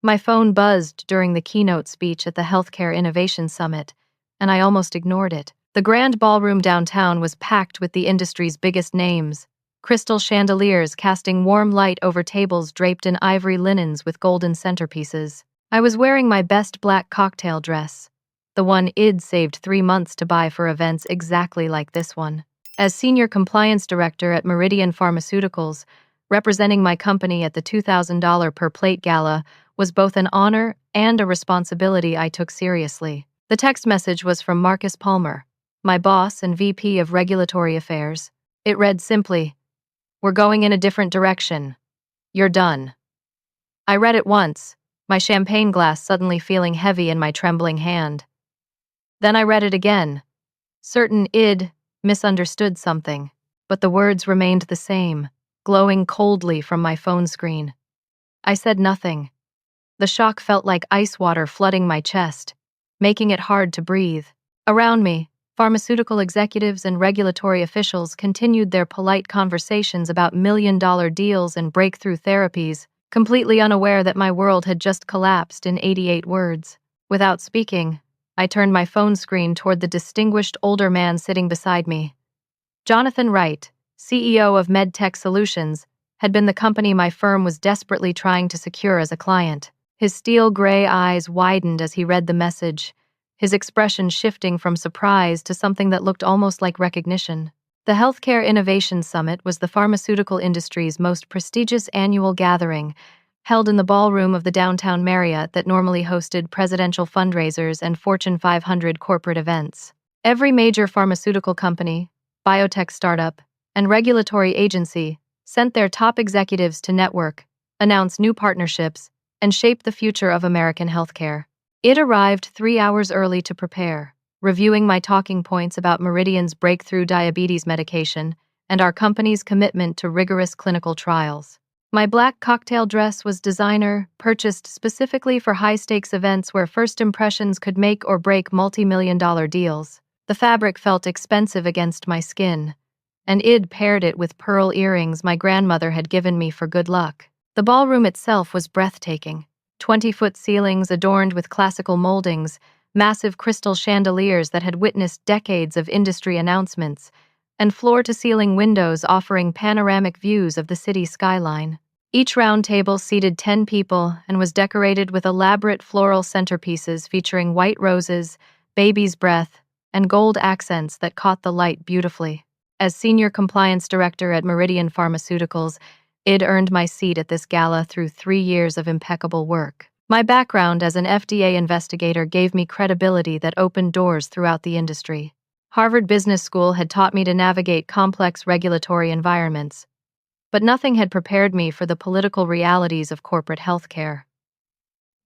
My phone buzzed during the keynote speech at the Healthcare Innovation Summit, and I almost ignored it. The grand ballroom downtown was packed with the industry's biggest names, crystal chandeliers casting warm light over tables draped in ivory linens with golden centerpieces. I was wearing my best black cocktail dress, the one I'd saved 3 months to buy for events exactly like this one. As Senior Compliance Director at Meridian Pharmaceuticals, representing my company at the $2,000 per plate gala was both an honor and a responsibility I took seriously. The text message was from Marcus Palmer, my boss and VP of Regulatory Affairs. It read simply, "We're going in a different direction. You're done." I read it once, my champagne glass suddenly feeling heavy in my trembling hand. Then I read it again, certain I'd misunderstood something, but the words remained the same, glowing coldly from my phone screen. I said nothing. The shock felt like ice water flooding my chest, making it hard to breathe. Around me, pharmaceutical executives and regulatory officials continued their polite conversations about million-dollar deals and breakthrough therapies, completely unaware that my world had just collapsed in 88 words. Without speaking, I turned my phone screen toward the distinguished older man sitting beside me. Jonathan Wright, CEO of MedTech Solutions, had been the company my firm was desperately trying to secure as a client. His steel-gray eyes widened as he read the message, his expression shifting from surprise to something that looked almost like recognition. The Healthcare Innovation Summit was the pharmaceutical industry's most prestigious annual gathering, held in the ballroom of the downtown Marriott that normally hosted presidential fundraisers and Fortune 500 corporate events. Every major pharmaceutical company, biotech startup, and regulatory agency sent their top executives to network, announce new partnerships, and shape the future of American healthcare. It arrived 3 hours early to prepare, reviewing my talking points about Meridian's breakthrough diabetes medication and our company's commitment to rigorous clinical trials. My black cocktail dress was designer, purchased specifically for high-stakes events where first impressions could make or break multi-million-dollar deals. The fabric felt expensive against my skin, and I'd paired it with pearl earrings my grandmother had given me for good luck. The ballroom itself was breathtaking. 20-foot ceilings adorned with classical moldings, massive crystal chandeliers that had witnessed decades of industry announcements, and floor-to-ceiling windows offering panoramic views of the city skyline. Each round table seated 10 people and was decorated with elaborate floral centerpieces featuring white roses, baby's breath, and gold accents that caught the light beautifully. As Senior Compliance Director at Meridian Pharmaceuticals, I'd earned my seat at this gala through 3 years of impeccable work. My background as an FDA investigator gave me credibility that opened doors throughout the industry. Harvard Business School had taught me to navigate complex regulatory environments, but nothing had prepared me for the political realities of corporate healthcare.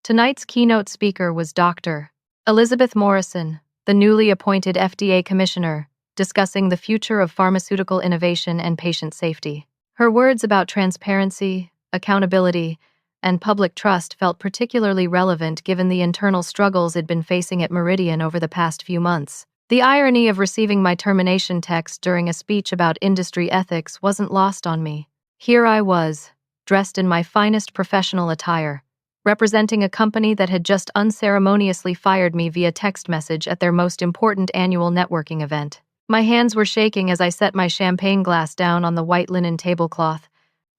Tonight's keynote speaker was Dr. Elizabeth Morrison, the newly appointed FDA Commissioner, discussing the future of pharmaceutical innovation and patient safety. Her words about transparency, accountability, and public trust felt particularly relevant given the internal struggles I'd been facing at Meridian over the past few months. The irony of receiving my termination text during a speech about industry ethics wasn't lost on me. Here I was, dressed in my finest professional attire, representing a company that had just unceremoniously fired me via text message at their most important annual networking event. My hands were shaking as I set my champagne glass down on the white linen tablecloth.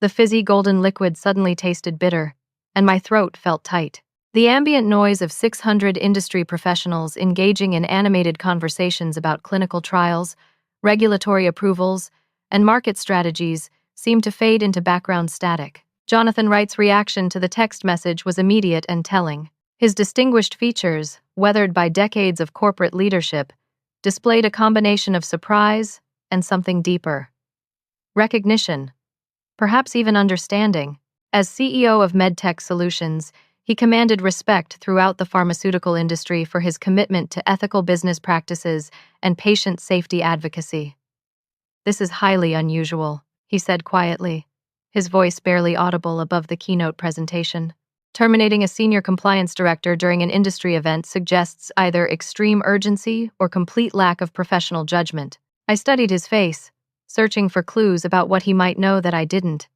The fizzy golden liquid suddenly tasted bitter, and my throat felt tight. The ambient noise of 600 industry professionals engaging in animated conversations about clinical trials, regulatory approvals, and market strategies seemed to fade into background static. Jonathan Wright's reaction to the text message was immediate and telling. His distinguished features, weathered by decades of corporate leadership, displayed a combination of surprise and something deeper. Recognition, perhaps even understanding. As CEO of MedTech Solutions, he commanded respect throughout the pharmaceutical industry for his commitment to ethical business practices and patient safety advocacy. "This is highly unusual," he said quietly, his voice barely audible above the keynote presentation. Terminating a senior compliance director during an industry event suggests either extreme urgency or complete lack of professional judgment. I studied his face, searching for clues about what he might know that I didn't.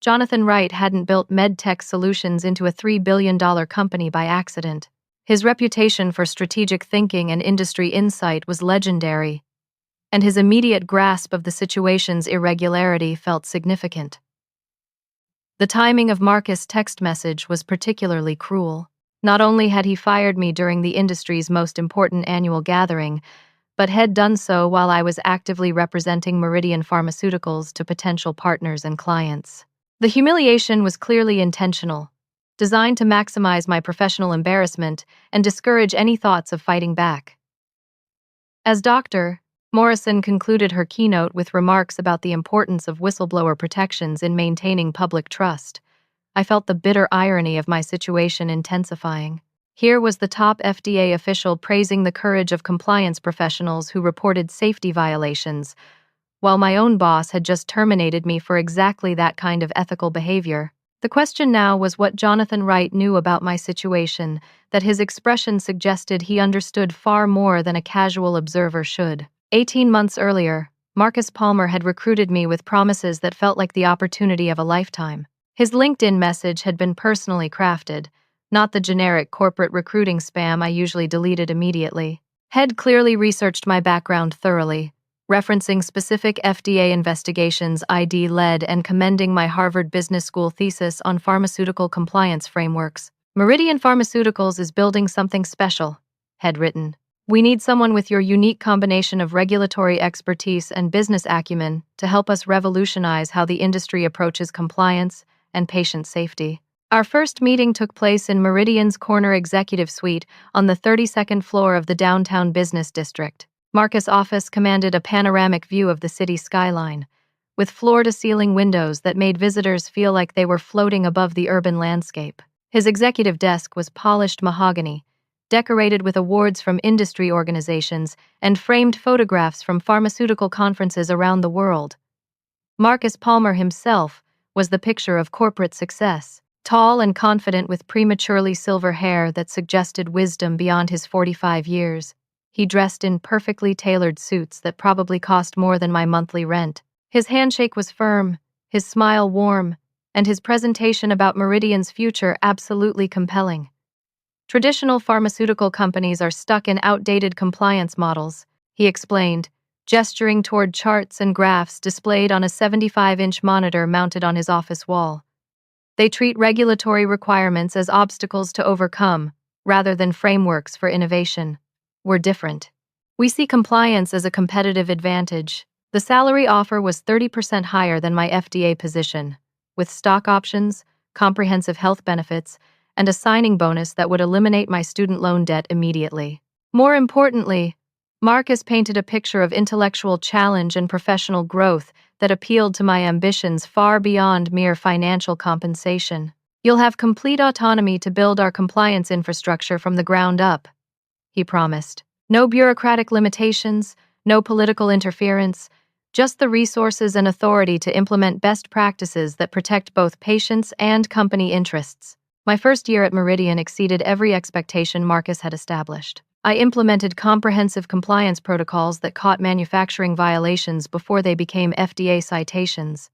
Jonathan Wright hadn't built medtech solutions into a $3 billion company by accident. His reputation for strategic thinking and industry insight was legendary, and his immediate grasp of the situation's irregularity felt significant. The timing of Marcus' text message was particularly cruel. Not only had he fired me during the industry's most important annual gathering, but had done so while I was actively representing Meridian Pharmaceuticals to potential partners and clients. The humiliation was clearly intentional, designed to maximize my professional embarrassment and discourage any thoughts of fighting back. As Dr. Morrison concluded her keynote with remarks about the importance of whistleblower protections in maintaining public trust, I felt the bitter irony of my situation intensifying. Here was the top FDA official praising the courage of compliance professionals who reported safety violations, while my own boss had just terminated me for exactly that kind of ethical behavior. The question now was what Jonathan Wright knew about my situation, that his expression suggested he understood far more than a casual observer should. 18 months earlier, Marcus Palmer had recruited me with promises that felt like the opportunity of a lifetime. His LinkedIn message had been personally crafted, not the generic corporate recruiting spam I usually deleted immediately. Had clearly researched my background thoroughly, referencing specific FDA investigations ID led and commending my Harvard Business School thesis on pharmaceutical compliance frameworks. Meridian Pharmaceuticals is building something special, had written. We need someone with your unique combination of regulatory expertise and business acumen to help us revolutionize how the industry approaches compliance and patient safety. Our first meeting took place in Meridian's Corner Executive Suite on the 32nd floor of the downtown business district. Marcus' office commanded a panoramic view of the city skyline, with floor-to-ceiling windows that made visitors feel like they were floating above the urban landscape. His executive desk was polished mahogany, decorated with awards from industry organizations and framed photographs from pharmaceutical conferences around the world. Marcus Palmer himself was the picture of corporate success, tall and confident with prematurely silver hair that suggested wisdom beyond his 45 years. He dressed in perfectly tailored suits that probably cost more than my monthly rent. His handshake was firm, his smile warm, and his presentation about Meridian's future absolutely compelling. Traditional pharmaceutical companies are stuck in outdated compliance models, he explained, gesturing toward charts and graphs displayed on a 75-inch monitor mounted on his office wall. They treat regulatory requirements as obstacles to overcome, rather than frameworks for innovation. We're different. We see compliance as a competitive advantage. The salary offer was 30% higher than my FDA position, with stock options, comprehensive health benefits, and a signing bonus that would eliminate my student loan debt immediately. More importantly, Marcus painted a picture of intellectual challenge and professional growth that appealed to my ambitions far beyond mere financial compensation. You'll have complete autonomy to build our compliance infrastructure from the ground up, he promised. No bureaucratic limitations, no political interference, just the resources and authority to implement best practices that protect both patients and company interests. My first year at Meridian exceeded every expectation Marcus had established. I implemented comprehensive compliance protocols that caught manufacturing violations before they became FDA citations,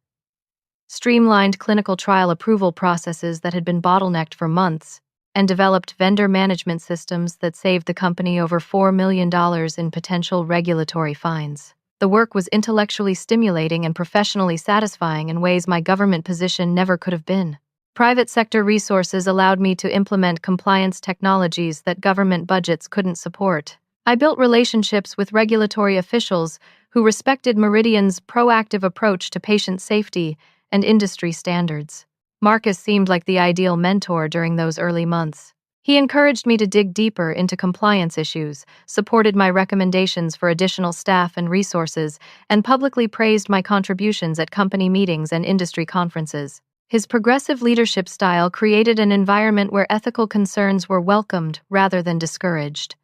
streamlined clinical trial approval processes that had been bottlenecked for months, and developed vendor management systems that saved the company over $4 million in potential regulatory fines. The work was intellectually stimulating and professionally satisfying in ways my government position never could have been. Private sector resources allowed me to implement compliance technologies that government budgets couldn't support. I built relationships with regulatory officials who respected Meridian's proactive approach to patient safety and industry standards. Marcus seemed like the ideal mentor during those early months. He encouraged me to dig deeper into compliance issues, supported my recommendations for additional staff and resources, and publicly praised my contributions at company meetings and industry conferences. His progressive leadership style created an environment where ethical concerns were welcomed rather than discouraged.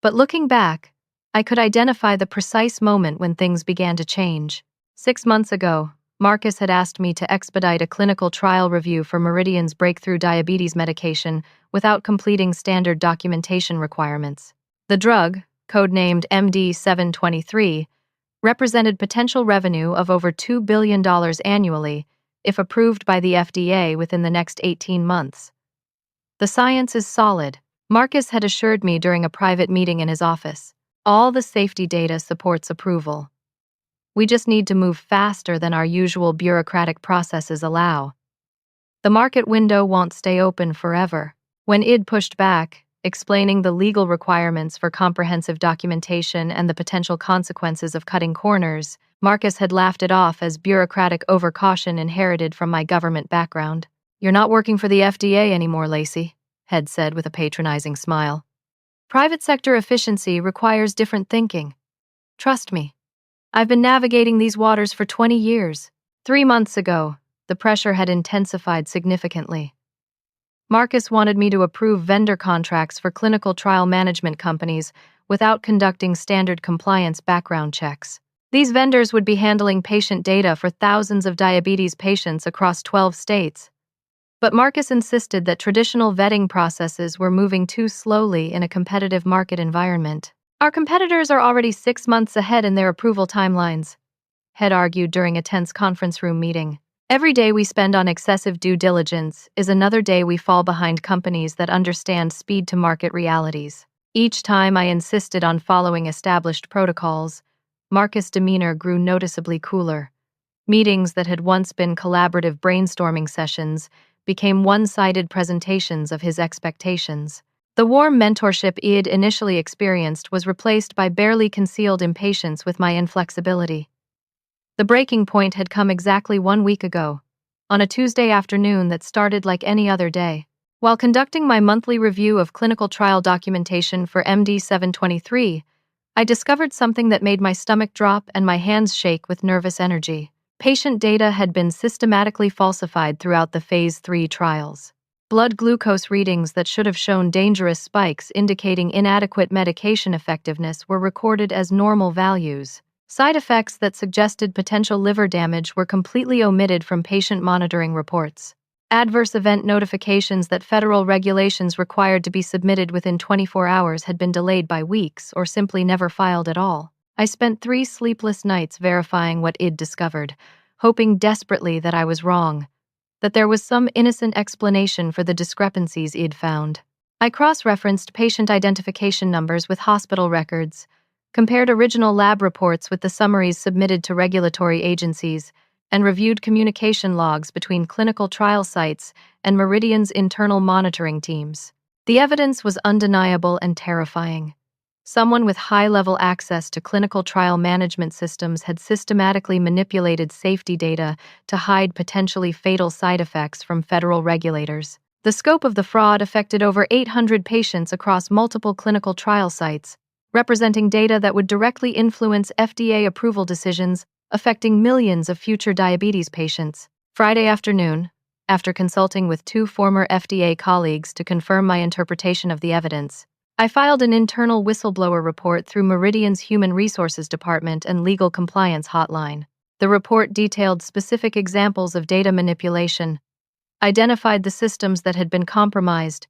But looking back, I could identify the precise moment when things began to change. 6 months ago, Marcus had asked me to expedite a clinical trial review for Meridian's breakthrough diabetes medication without completing standard documentation requirements. The drug, codenamed MD-723, represented potential revenue of over $2 billion annually if approved by the FDA within the next 18 months. The science is solid, Marcus had assured me during a private meeting in his office. All the safety data supports approval. We just need to move faster than our usual bureaucratic processes allow. The market window won't stay open forever. When ID pushed back, explaining the legal requirements for comprehensive documentation and the potential consequences of cutting corners, Marcus had laughed it off as bureaucratic overcaution inherited from my government background. "You're not working for the FDA anymore, Lacey," Head said with a patronizing smile. "Private sector efficiency requires different thinking. Trust me. I've been navigating these waters for 20 years. 3 months ago, the pressure had intensified significantly. Marcus wanted me to approve vendor contracts for clinical trial management companies without conducting standard compliance background checks. These vendors would be handling patient data for thousands of diabetes patients across 12 states. But Marcus insisted that traditional vetting processes were moving too slowly in a competitive market environment. Our competitors are already 6 months ahead in their approval timelines," Head argued during a tense conference room meeting. "Every day we spend on excessive due diligence is another day we fall behind companies that understand speed to market realities." Each time I insisted on following established protocols, Marcus' demeanor grew noticeably cooler. Meetings that had once been collaborative brainstorming sessions became one-sided presentations of his expectations. The warm mentorship I'd initially experienced was replaced by barely concealed impatience with my inflexibility. The breaking point had come exactly 1 week ago, on a Tuesday afternoon that started like any other day. While conducting my monthly review of clinical trial documentation for MD 723, I discovered something that made my stomach drop and my hands shake with nervous energy. Patient data had been systematically falsified throughout the Phase 3 trials. Blood glucose readings that should have shown dangerous spikes indicating inadequate medication effectiveness were recorded as normal values. Side effects that suggested potential liver damage were completely omitted from patient monitoring reports. Adverse event notifications that federal regulations required to be submitted within 24 hours had been delayed by weeks or simply never filed at all. I spent 3 sleepless nights verifying what I'd discovered, hoping desperately that I was wrong, that there was some innocent explanation for the discrepancies I'd found. I cross-referenced patient identification numbers with hospital records, compared original lab reports with the summaries submitted to regulatory agencies, and reviewed communication logs between clinical trial sites and Meridian's internal monitoring teams. The evidence was undeniable and terrifying. Someone with high-level access to clinical trial management systems had systematically manipulated safety data to hide potentially fatal side effects from federal regulators. The scope of the fraud affected over 800 patients across multiple clinical trial sites, representing data that would directly influence FDA approval decisions, affecting millions of future diabetes patients. Friday afternoon, after consulting with 2 former FDA colleagues to confirm my interpretation of the evidence, I filed an internal whistleblower report through Meridian's Human Resources Department and Legal Compliance Hotline. The report detailed specific examples of data manipulation, identified the systems that had been compromised,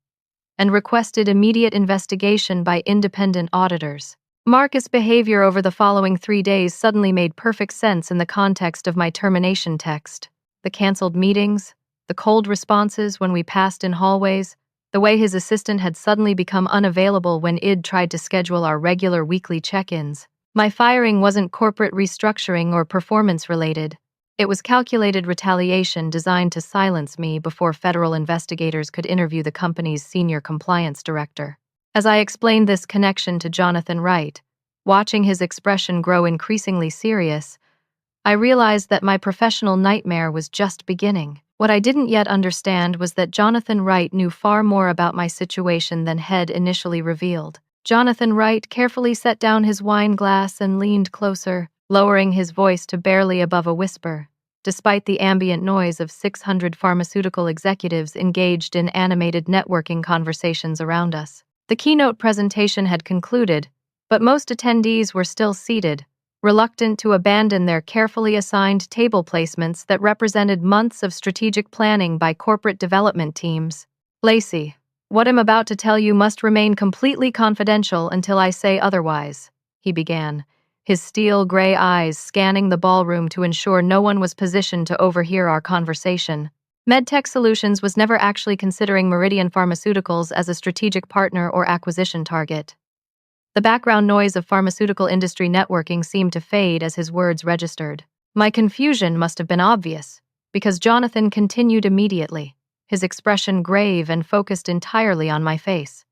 and requested immediate investigation by independent auditors. Marcus' behavior over the following 3 days suddenly made perfect sense in the context of my termination text. The canceled meetings, the cold responses when we passed in hallways, the way his assistant had suddenly become unavailable when I'd tried to schedule our regular weekly check-ins. My firing wasn't corporate restructuring or performance-related. It was calculated retaliation designed to silence me before federal investigators could interview the company's senior compliance director. As I explained this connection to Jonathan Wright, watching his expression grow increasingly serious, I realized that my professional nightmare was just beginning. What I didn't yet understand was that Jonathan Wright knew far more about my situation than Head initially revealed. Jonathan Wright carefully set down his wine glass and leaned closer, lowering his voice to barely above a whisper, despite the ambient noise of 600 pharmaceutical executives engaged in animated networking conversations around us. The keynote presentation had concluded, but most attendees were still seated, reluctant to abandon their carefully assigned table placements that represented months of strategic planning by corporate development teams. "Lacey, what I'm about to tell you must remain completely confidential until I say otherwise," he began, his steel gray eyes scanning the ballroom to ensure no one was positioned to overhear our conversation. MedTech Solutions was never actually considering Meridian Pharmaceuticals as a strategic partner or acquisition target. The background noise of pharmaceutical industry networking seemed to fade as his words registered. My confusion must have been obvious, because Jonathan continued immediately, his expression grave and focused entirely on my face.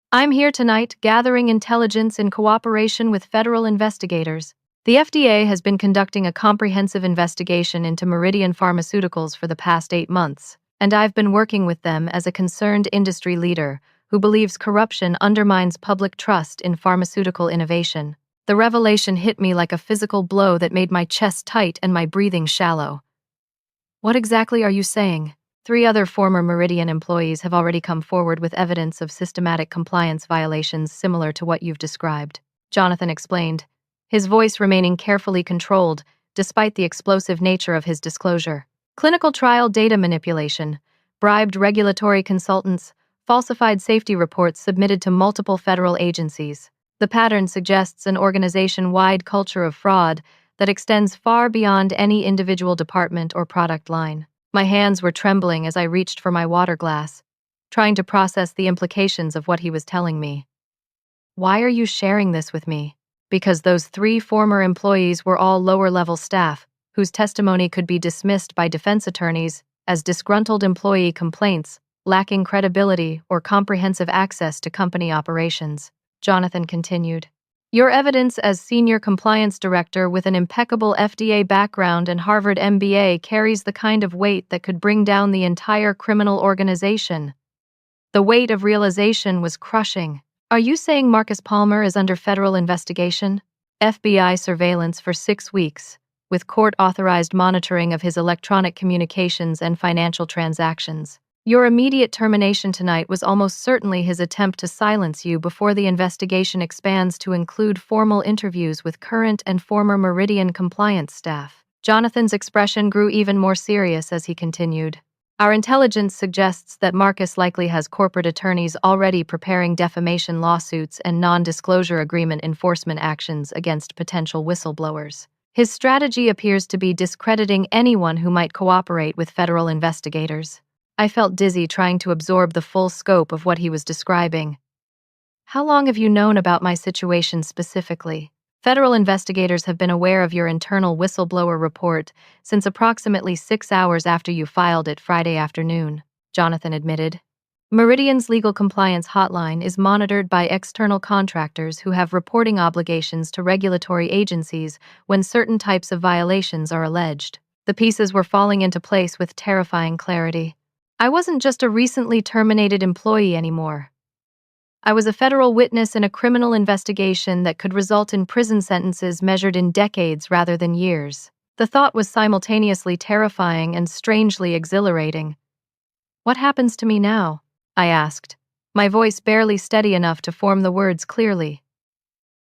I'm here tonight gathering intelligence in cooperation with federal investigators. The FDA has been conducting a comprehensive investigation into Meridian Pharmaceuticals for the past 8 months, and I've been working with them as a concerned industry leader who believes corruption undermines public trust in pharmaceutical innovation. The revelation hit me like a physical blow that made my chest tight and my breathing shallow. What exactly are you saying? 3 other former Meridian employees have already come forward with evidence of systematic compliance violations similar to what you've described, Jonathan explained, his voice remaining carefully controlled despite the explosive nature of his disclosure. Clinical trial data manipulation, bribed regulatory consultants, falsified safety reports submitted to multiple federal agencies. The pattern suggests an organization-wide culture of fraud that extends far beyond any individual department or product line. My hands were trembling as I reached for my water glass, trying to process the implications of what he was telling me. Why are you sharing this with me? Because those 3 former employees were all lower-level staff, whose testimony could be dismissed by defense attorneys as disgruntled employee complaints, lacking credibility or comprehensive access to company operations, Jonathan continued. Your evidence as senior compliance director with an impeccable FDA background and Harvard MBA carries the kind of weight that could bring down the entire criminal organization. The weight of realization was crushing. Are you saying Marcus Palmer is under federal investigation? FBI surveillance for 6 weeks, with court-authorized monitoring of his electronic communications and financial transactions. Your immediate termination tonight was almost certainly his attempt to silence you before the investigation expands to include formal interviews with current and former Meridian compliance staff. Jonathan's expression grew even more serious as he continued. Our intelligence suggests that Marcus likely has corporate attorneys already preparing defamation lawsuits and non-disclosure agreement enforcement actions against potential whistleblowers. His strategy appears to be discrediting anyone who might cooperate with federal investigators. I felt dizzy trying to absorb the full scope of what he was describing. How long have you known about my situation specifically? Federal investigators have been aware of your internal whistleblower report since approximately 6 hours after you filed it Friday afternoon, Jonathan admitted. Meridian's legal compliance hotline is monitored by external contractors who have reporting obligations to regulatory agencies when certain types of violations are alleged. The pieces were falling into place with terrifying clarity. I wasn't just a recently terminated employee anymore. I was a federal witness in a criminal investigation that could result in prison sentences measured in decades rather than years. The thought was simultaneously terrifying and strangely exhilarating. What happens to me now? I asked, my voice barely steady enough to form the words clearly.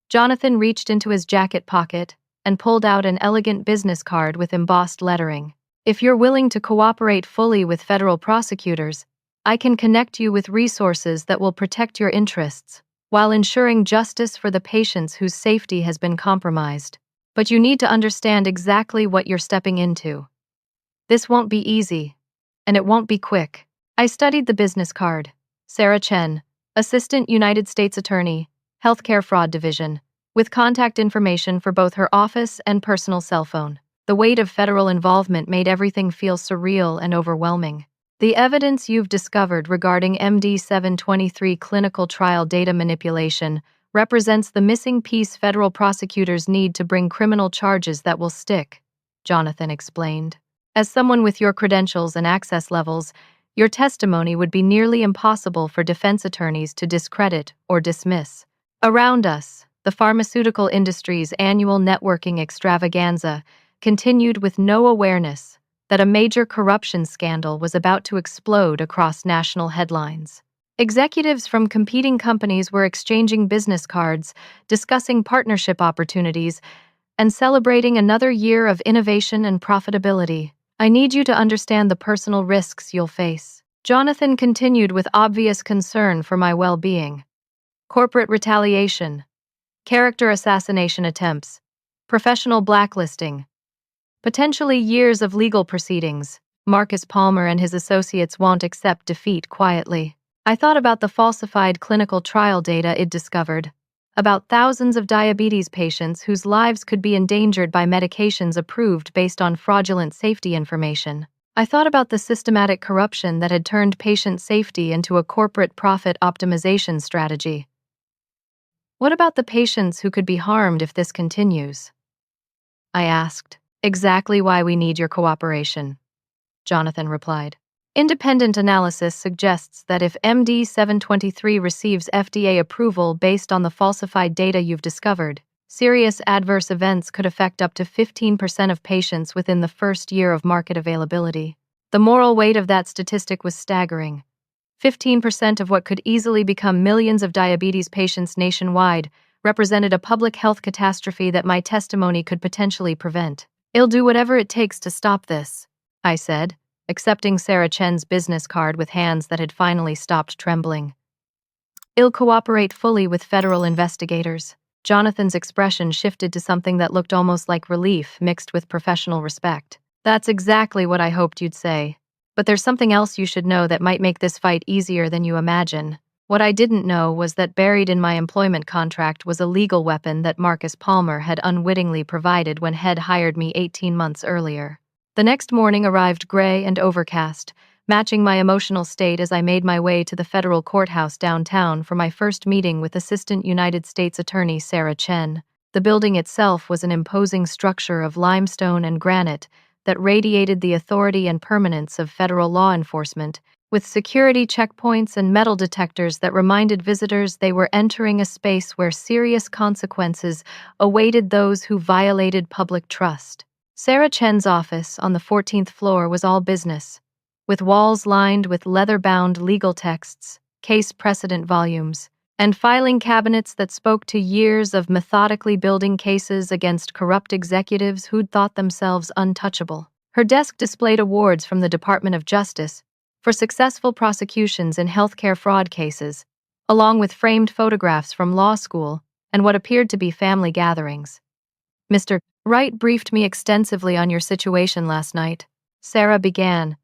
Jonathan reached into his jacket pocket and pulled out an elegant business card with embossed lettering. If you're willing to cooperate fully with federal prosecutors, I can connect you with resources that will protect your interests while ensuring justice for the patients whose safety has been compromised. But you need to understand exactly what you're stepping into. This won't be easy, and it won't be quick. I studied the business card. Sarah Chen, Assistant United States Attorney, Healthcare Fraud Division, with contact information for both her office and personal cell phone. The weight of federal involvement made everything feel surreal and overwhelming. The evidence you've discovered regarding MD-723 clinical trial data manipulation represents the missing piece federal prosecutors need to bring criminal charges that will stick, Jonathan explained. As someone with your credentials and access levels, your testimony would be nearly impossible for defense attorneys to discredit or dismiss. Around us, the pharmaceutical industry's annual networking extravaganza continued with no awareness that a major corruption scandal was about to explode across national headlines. Executives from competing companies were exchanging business cards, discussing partnership opportunities, and celebrating another year of innovation and profitability. I need you to understand the personal risks you'll face. Jonathan continued with obvious concern for my well-being. Corporate retaliation. character assassination attempts, professional blacklisting, potentially years of legal proceedings. Marcus Palmer and his associates won't accept defeat quietly. I thought about the falsified clinical trial data it discovered, about thousands of diabetes patients whose lives could be endangered by medications approved based on fraudulent safety information. I thought about the systematic corruption that had turned patient safety into a corporate profit optimization strategy. What about the patients who could be harmed if this continues? I asked. Exactly why we need your cooperation, Jonathan replied. Independent analysis suggests that if MD 723 receives FDA approval based on the falsified data you've discovered, serious adverse events could affect up to 15% of patients within the first year of market availability. The moral weight of that statistic was staggering. 15% of what could easily become millions of diabetes patients nationwide represented a public health catastrophe that my testimony could potentially prevent. I'll do whatever it takes to stop this, I said, accepting Sarah Chen's business card with hands that had finally stopped trembling. I'll cooperate fully with federal investigators. Jonathan's expression shifted to something that looked almost like relief mixed with professional respect. That's exactly what I hoped you'd say. But there's something else you should know that might make this fight easier than you imagine. What I didn't know was that buried in my employment contract was a legal weapon that Marcus Palmer had unwittingly provided when Head hired me 18 months earlier. The next morning arrived gray and overcast, matching my emotional state as I made my way to the federal courthouse downtown for my first meeting with Assistant United States Attorney Sarah Chen. The building itself was an imposing structure of limestone and granite that radiated the authority and permanence of federal law enforcement, with security checkpoints and metal detectors that reminded visitors they were entering a space where serious consequences awaited those who violated public trust. Sarah Chen's office on the 14th floor was all business, with walls lined with leather-bound legal texts, case precedent volumes, and filing cabinets that spoke to years of methodically building cases against corrupt executives who'd thought themselves untouchable. Her desk displayed awards from the Department of Justice for successful prosecutions in healthcare fraud cases, along with framed photographs from law school and what appeared to be family gatherings. Mr. Wright briefed me extensively on your situation last night, Sarah began,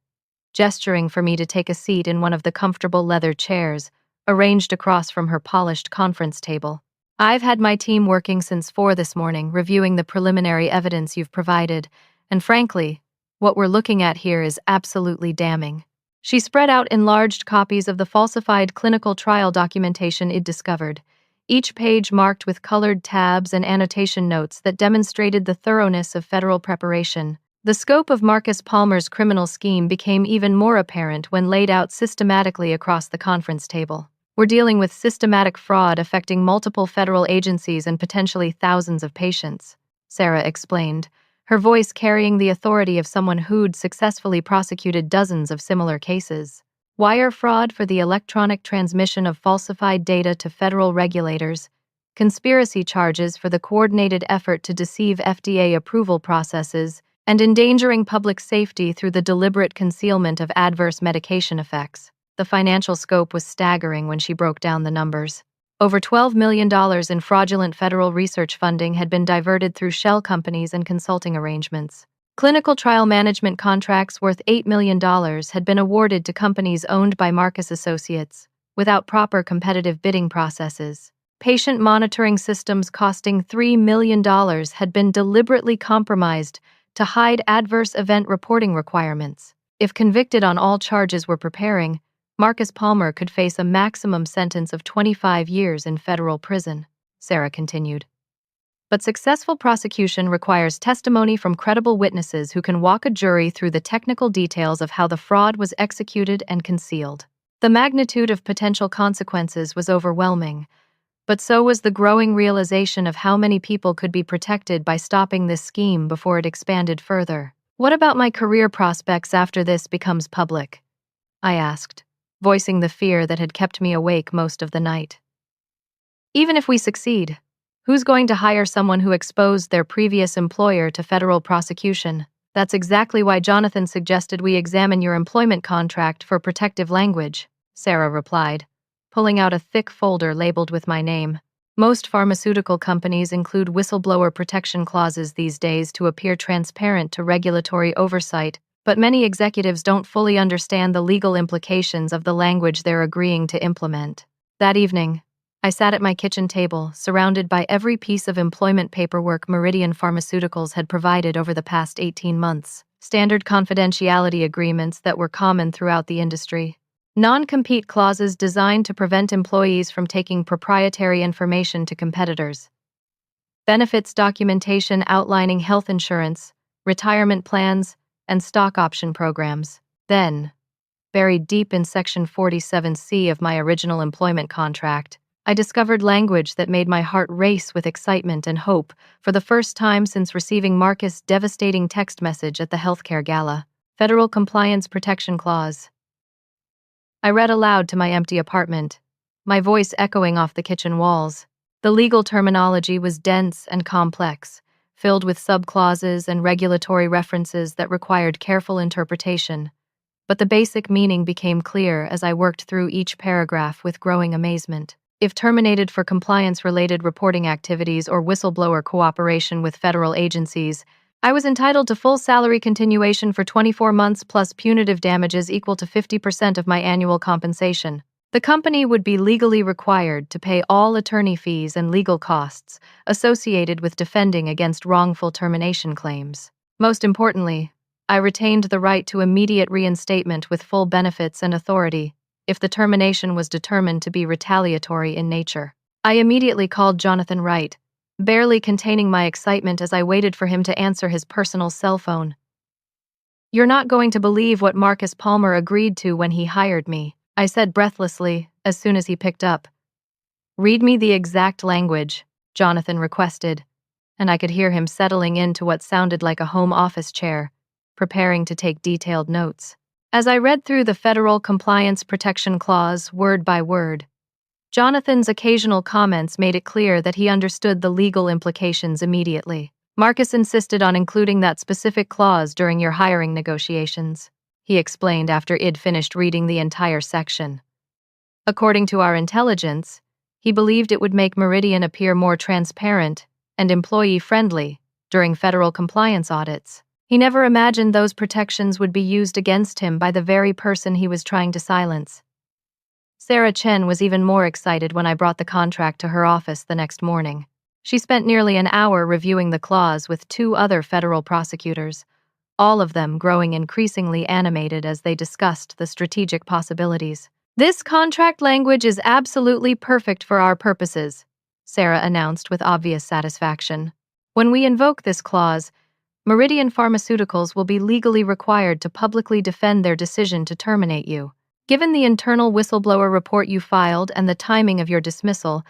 gesturing for me to take a seat in one of the comfortable leather chairs arranged across from her polished conference table. I've had my team working since 4 this morning, reviewing the preliminary evidence you've provided, and frankly, what we're looking at here is absolutely damning. She spread out enlarged copies of the falsified clinical trial documentation it discovered, each page marked with colored tabs and annotation notes that demonstrated the thoroughness of federal preparation. The scope of Marcus Palmer's criminal scheme became even more apparent when laid out systematically across the conference table. We're dealing with systematic fraud affecting multiple federal agencies and potentially thousands of patients, Sarah explained, her voice carrying the authority of someone who'd successfully prosecuted dozens of similar cases. Wire fraud for the electronic transmission of falsified data to federal regulators, conspiracy charges for the coordinated effort to deceive FDA approval processes, and endangering public safety through the deliberate concealment of adverse medication effects. The financial scope was staggering when she broke down the numbers. Over $12 million in fraudulent federal research funding had been diverted through shell companies and consulting arrangements. Clinical trial management contracts worth $8 million had been awarded to companies owned by Marcus Associates, without proper competitive bidding processes. Patient monitoring systems costing $3 million had been deliberately compromised to hide adverse event reporting requirements. If convicted on all charges we're preparing, Marcus Palmer could face a maximum sentence of 25 years in federal prison, Sarah continued. But successful prosecution requires testimony from credible witnesses who can walk a jury through the technical details of how the fraud was executed and concealed. The magnitude of potential consequences was overwhelming, but so was the growing realization of how many people could be protected by stopping this scheme before it expanded further. What about my career prospects after this becomes public? I asked, voicing the fear that had kept me awake most of the night. Even if we succeed, who's going to hire someone who exposed their previous employer to federal prosecution? That's exactly why Jonathan suggested we examine your employment contract for protective language, Sarah replied, pulling out a thick folder labeled with my name. Most pharmaceutical companies include whistleblower protection clauses these days to appear transparent to regulatory oversight, but many executives don't fully understand the legal implications of the language they're agreeing to implement. That evening, I sat at my kitchen table, surrounded by every piece of employment paperwork Meridian Pharmaceuticals had provided over the past 18 months, standard confidentiality agreements that were common throughout the industry, non-compete clauses designed to prevent employees from taking proprietary information to competitors, benefits documentation outlining health insurance, retirement plans, and stock option programs. Then, buried deep in Section 47C of my original employment contract, I discovered language that made my heart race with excitement and hope for the first time since receiving Marcus' devastating text message at the healthcare gala. Federal Compliance Protection Clause. I read aloud to my empty apartment, my voice echoing off the kitchen walls. The legal terminology was dense and complex, filled with subclauses and regulatory references that required careful interpretation. But the basic meaning became clear as I worked through each paragraph with growing amazement. If terminated for compliance-related reporting activities or whistleblower cooperation with federal agencies, I was entitled to full salary continuation for 24 months plus punitive damages equal to 50% of my annual compensation. The company would be legally required to pay all attorney fees and legal costs associated with defending against wrongful termination claims. Most importantly, I retained the right to immediate reinstatement with full benefits and authority if the termination was determined to be retaliatory in nature. I immediately called Jonathan Wright, barely containing my excitement as I waited for him to answer his personal cell phone. "You're not going to believe what Marcus Palmer agreed to when he hired me," I said breathlessly as soon as he picked up. "Read me the exact language," Jonathan requested, and I could hear him settling into what sounded like a home office chair, preparing to take detailed notes. As I read through the Federal Compliance Protection Clause word by word, Jonathan's occasional comments made it clear that he understood the legal implications immediately. "Marcus insisted on including that specific clause during your hiring negotiations," he explained after Id finished reading the entire section. "According to our intelligence, he believed it would make Meridian appear more transparent and employee-friendly during federal compliance audits. He never imagined those protections would be used against him by the very person he was trying to silence." Sarah Chen was even more excited when I brought the contract to her office the next morning. She spent nearly an hour reviewing the clause with 2 other federal prosecutors, all of them growing increasingly animated as they discussed the strategic possibilities. "This contract language is absolutely perfect for our purposes," Sarah announced with obvious satisfaction. "When we invoke this clause, Meridian Pharmaceuticals will be legally required to publicly defend their decision to terminate you. Given the internal whistleblower report you filed and the timing of your dismissal,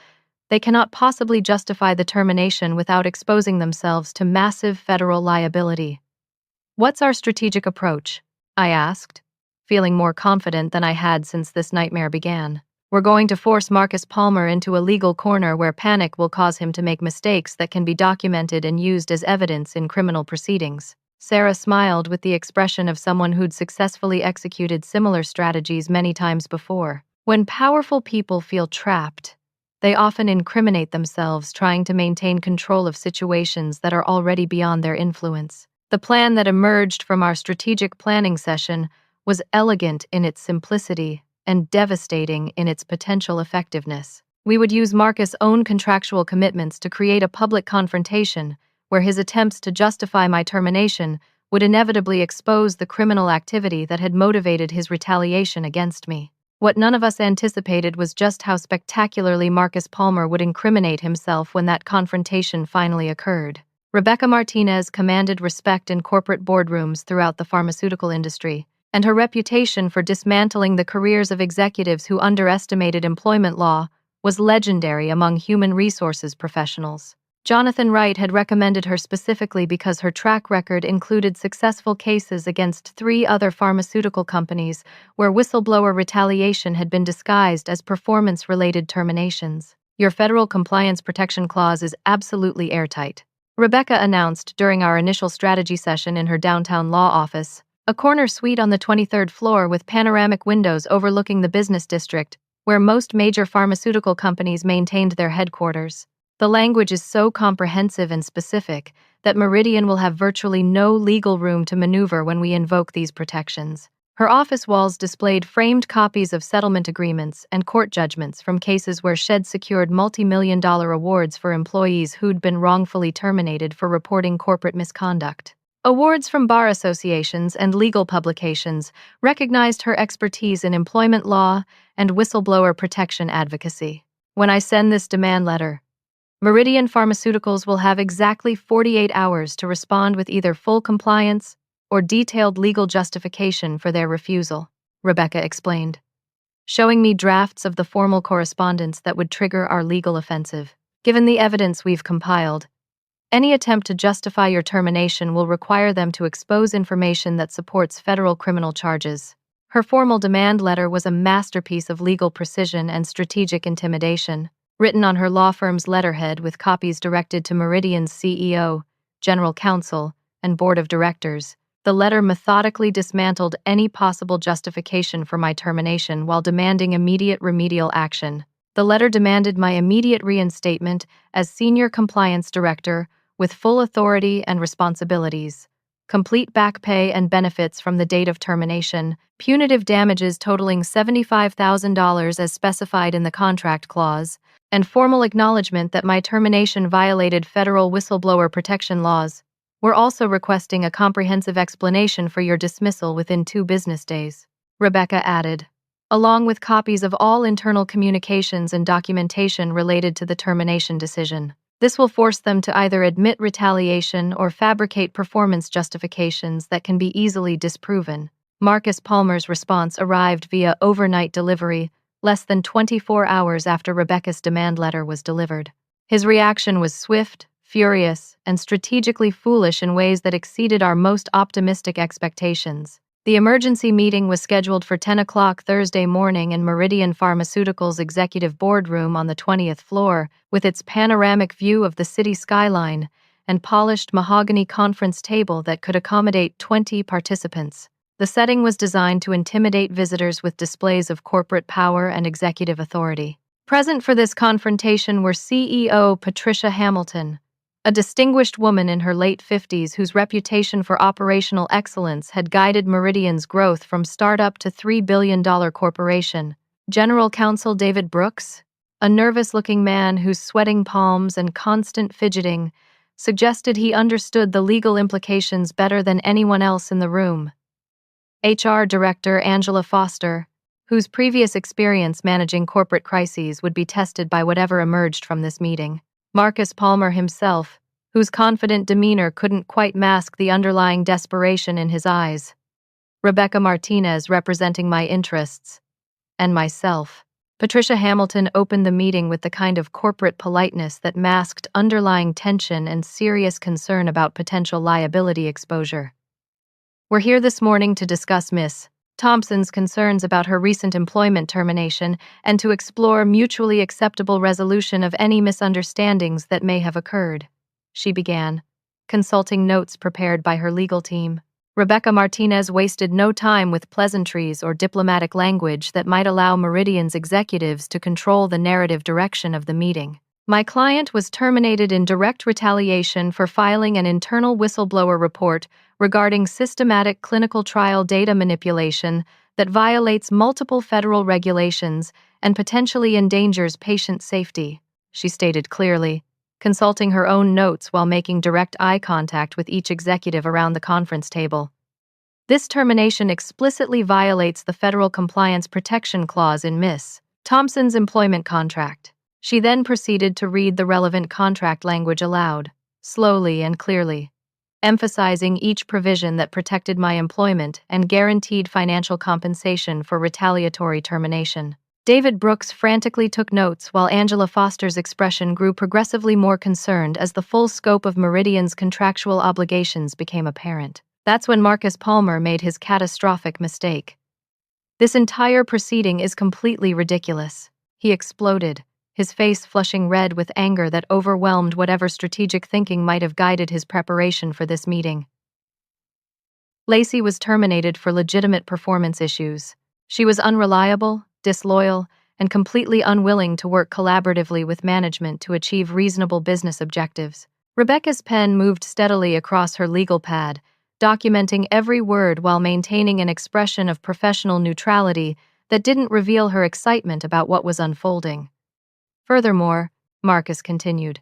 they cannot possibly justify the termination without exposing themselves to massive federal liability." "What's our strategic approach?" I asked, feeling more confident than I had since this nightmare began. "We're going to force Marcus Palmer into a legal corner where panic will cause him to make mistakes that can be documented and used as evidence in criminal proceedings." Sarah smiled with the expression of someone who'd successfully executed similar strategies many times before. "When powerful people feel trapped, they often incriminate themselves trying to maintain control of situations that are already beyond their influence. The plan that emerged from our strategic planning session was elegant in its simplicity and devastating in its potential effectiveness. We would use Marcus' own contractual commitments to create a public confrontation where his attempts to justify my termination would inevitably expose the criminal activity that had motivated his retaliation against me. What none of us anticipated was just how spectacularly Marcus Palmer would incriminate himself when that confrontation finally occurred. Rebecca Martinez commanded respect in corporate boardrooms throughout the pharmaceutical industry, and her reputation for dismantling the careers of executives who underestimated employment law was legendary among human resources professionals. Jonathan Wright had recommended her specifically because her track record included successful cases against 3 other pharmaceutical companies where whistleblower retaliation had been disguised as performance-related terminations. "Your Federal Compliance Protection Clause is absolutely airtight," Rebecca announced during our initial strategy session in her downtown law office, a corner suite on the 23rd floor with panoramic windows overlooking the business district. where most major pharmaceutical companies maintained their headquarters. The language is so comprehensive and specific that Meridian will have virtually no legal room to maneuver when we invoke these protections. Her office walls displayed framed copies of settlement agreements and court judgments from cases where Shed secured multi-million-dollar awards for employees who'd been wrongfully terminated for reporting corporate misconduct. Awards from bar associations and legal publications recognized her expertise in employment law and whistleblower protection advocacy. When I send this demand letter, Meridian Pharmaceuticals will have exactly 48 hours to respond with either full compliance or detailed legal justification for their refusal, Rebecca explained, showing me drafts of the formal correspondence that would trigger our legal offensive. Given the evidence we've compiled, any attempt to justify your termination will require them to expose information that supports federal criminal charges. Her formal demand letter was a masterpiece of legal precision and strategic intimidation, written on her law firm's letterhead with copies directed to Meridian's CEO, General Counsel, and Board of Directors. The letter methodically dismantled any possible justification for my termination while demanding immediate remedial action. The letter demanded my immediate reinstatement as Senior Compliance Director with full authority and responsibilities, complete back pay and benefits from the date of termination, punitive damages totaling $75,000 as specified in the contract clause, and formal acknowledgement that my termination violated federal whistleblower protection laws. We're also requesting a comprehensive explanation for your dismissal within 2 business days, Rebecca added, along with copies of all internal communications and documentation related to the termination decision. This will force them to either admit retaliation or fabricate performance justifications that can be easily disproven. Marcus Palmer's response arrived via overnight delivery less than 24 hours after Rebecca's demand letter was delivered. His reaction was swift, furious, and strategically foolish in ways that exceeded our most optimistic expectations. The emergency meeting was scheduled for 10 o'clock Thursday morning in Meridian Pharmaceuticals' executive boardroom on the 20th floor, with its panoramic view of the city skyline and polished mahogany conference table that could accommodate 20 participants. The setting was designed to intimidate visitors with displays of corporate power and executive authority. Present for this confrontation were CEO Patricia Hamilton, a distinguished woman in her late 50s whose reputation for operational excellence had guided Meridian's growth from startup to $3 billion corporation. General Counsel David Brooks, a nervous-looking man whose sweating palms and constant fidgeting suggested he understood the legal implications better than anyone else in the room. HR Director Angela Foster, whose previous experience managing corporate crises would be tested by whatever emerged from this meeting. Marcus Palmer himself, whose confident demeanor couldn't quite mask the underlying desperation in his eyes. Rebecca Martinez representing my interests. And myself. Patricia Hamilton opened the meeting with the kind of corporate politeness that masked underlying tension and serious concern about potential liability exposure. We're here this morning to discuss Ms. Thompson's concerns about her recent employment termination and to explore mutually acceptable resolution of any misunderstandings that may have occurred, she began, consulting notes prepared by her legal team. Rebecca Martinez wasted no time with pleasantries or diplomatic language that might allow Meridian's executives to control the narrative direction of the meeting. My client was terminated in direct retaliation for filing an internal whistleblower report regarding systematic clinical trial data manipulation that violates multiple federal regulations and potentially endangers patient safety, she stated clearly, consulting her own notes while making direct eye contact with each executive around the conference table. This termination explicitly violates the Federal Compliance Protection Clause in Ms. Thompson's employment contract. She then proceeded to read the relevant contract language aloud, slowly and clearly, emphasizing each provision that protected my employment and guaranteed financial compensation for retaliatory termination. David Brooks frantically took notes while Angela Foster's expression grew progressively more concerned as the full scope of Meridian's contractual obligations became apparent. That's when Marcus Palmer made his catastrophic mistake. "This entire proceeding is completely ridiculous," he exploded, his face flushing red with anger that overwhelmed whatever strategic thinking might have guided his preparation for this meeting. Lacey was terminated for legitimate performance issues. She was unreliable, disloyal, and completely unwilling to work collaboratively with management to achieve reasonable business objectives. Rebecca's pen moved steadily across her legal pad, documenting every word while maintaining an expression of professional neutrality that didn't reveal her excitement about what was unfolding. Furthermore, Marcus continued,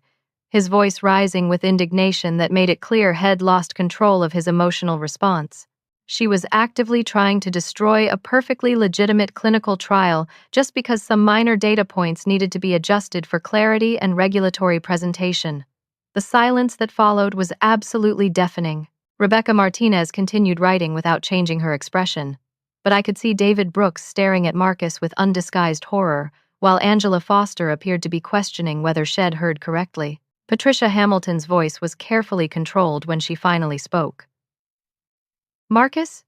his voice rising with indignation that made it clear Head lost control of his emotional response. She was actively trying to destroy a perfectly legitimate clinical trial just because some minor data points needed to be adjusted for clarity and regulatory presentation. The silence that followed was absolutely deafening. Rebecca Martinez continued writing without changing her expression, but I could see David Brooks staring at Marcus with undisguised horror, while Angela Foster appeared to be questioning whether Shed heard correctly. Patricia Hamilton's voice was carefully controlled when she finally spoke. Marcus?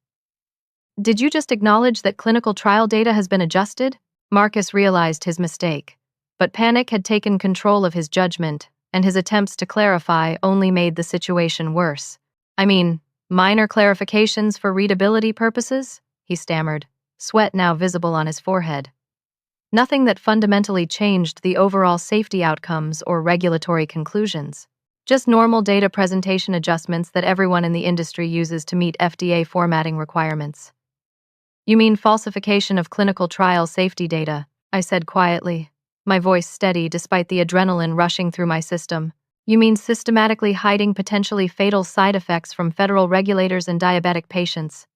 Did you just acknowledge that clinical trial data has been adjusted? Marcus realized his mistake, but panic had taken control of his judgment, and his attempts to clarify only made the situation worse. I mean, minor clarifications for readability purposes? He stammered, sweat now visible on his forehead. Nothing that fundamentally changed the overall safety outcomes or regulatory conclusions. Just normal data presentation adjustments that everyone in the industry uses to meet FDA formatting requirements. You mean falsification of clinical trial safety data, I said quietly, my voice steady despite the adrenaline rushing through my system. You mean systematically hiding potentially fatal side effects from federal regulators and diabetic patients.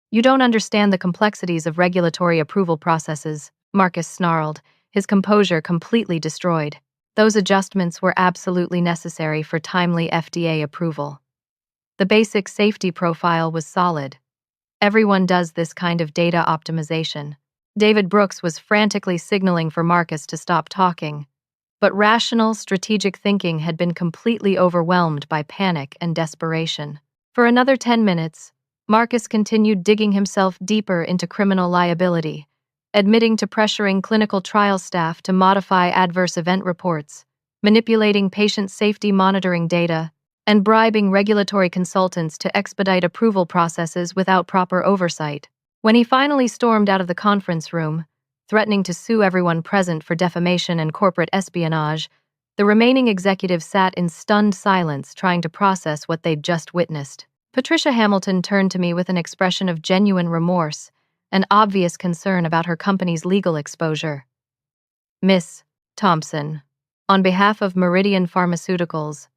You don't understand the complexities of regulatory approval processes, Marcus snarled, his composure completely destroyed. Those adjustments were absolutely necessary for timely FDA approval. The basic safety profile was solid. Everyone does this kind of data optimization. David Brooks was frantically signaling for Marcus to stop talking, but rational, strategic thinking had been completely overwhelmed by panic and desperation. For another 10 minutes, Marcus continued digging himself deeper into criminal liability, admitting to pressuring clinical trial staff to modify adverse event reports, manipulating patient safety monitoring data, and bribing regulatory consultants to expedite approval processes without proper oversight. When he finally stormed out of the conference room, threatening to sue everyone present for defamation and corporate espionage, the remaining executives sat in stunned silence trying to process what they'd just witnessed. Patricia Hamilton turned to me with an expression of genuine remorse and obvious concern about her company's legal exposure. Miss Thompson, on behalf of Meridian Pharmaceuticals,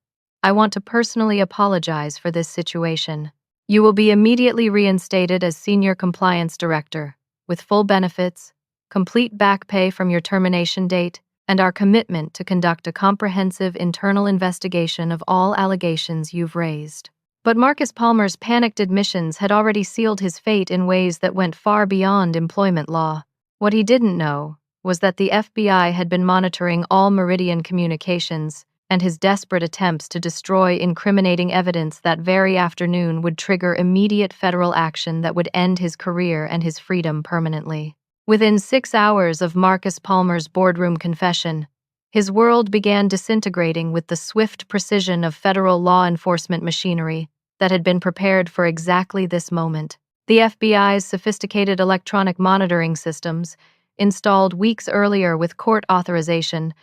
I want to personally apologize for this situation. You will be immediately reinstated as Senior Compliance Director, with full benefits, complete back pay from your termination date, and our commitment to conduct a comprehensive internal investigation of all allegations you've raised. But Marcus Palmer's panicked admissions had already sealed his fate in ways that went far beyond employment law. What he didn't know was that the FBI had been monitoring all Meridian communications, and his desperate attempts to destroy incriminating evidence that very afternoon would trigger immediate federal action that would end his career and his freedom permanently. Within 6 hours of Marcus Palmer's boardroom confession, his world began disintegrating with the swift precision of federal law enforcement machinery that had been prepared for exactly this moment. The FBI's sophisticated electronic monitoring systems, installed weeks earlier with court authorization,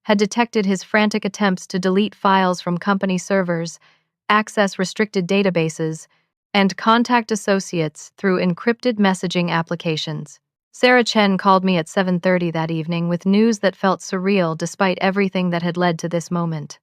had detected his frantic attempts to delete files from company servers, access restricted databases, and contact associates through encrypted messaging applications. Sarah Chen called me at 7:30 that evening with news that felt surreal despite everything that had led to this moment.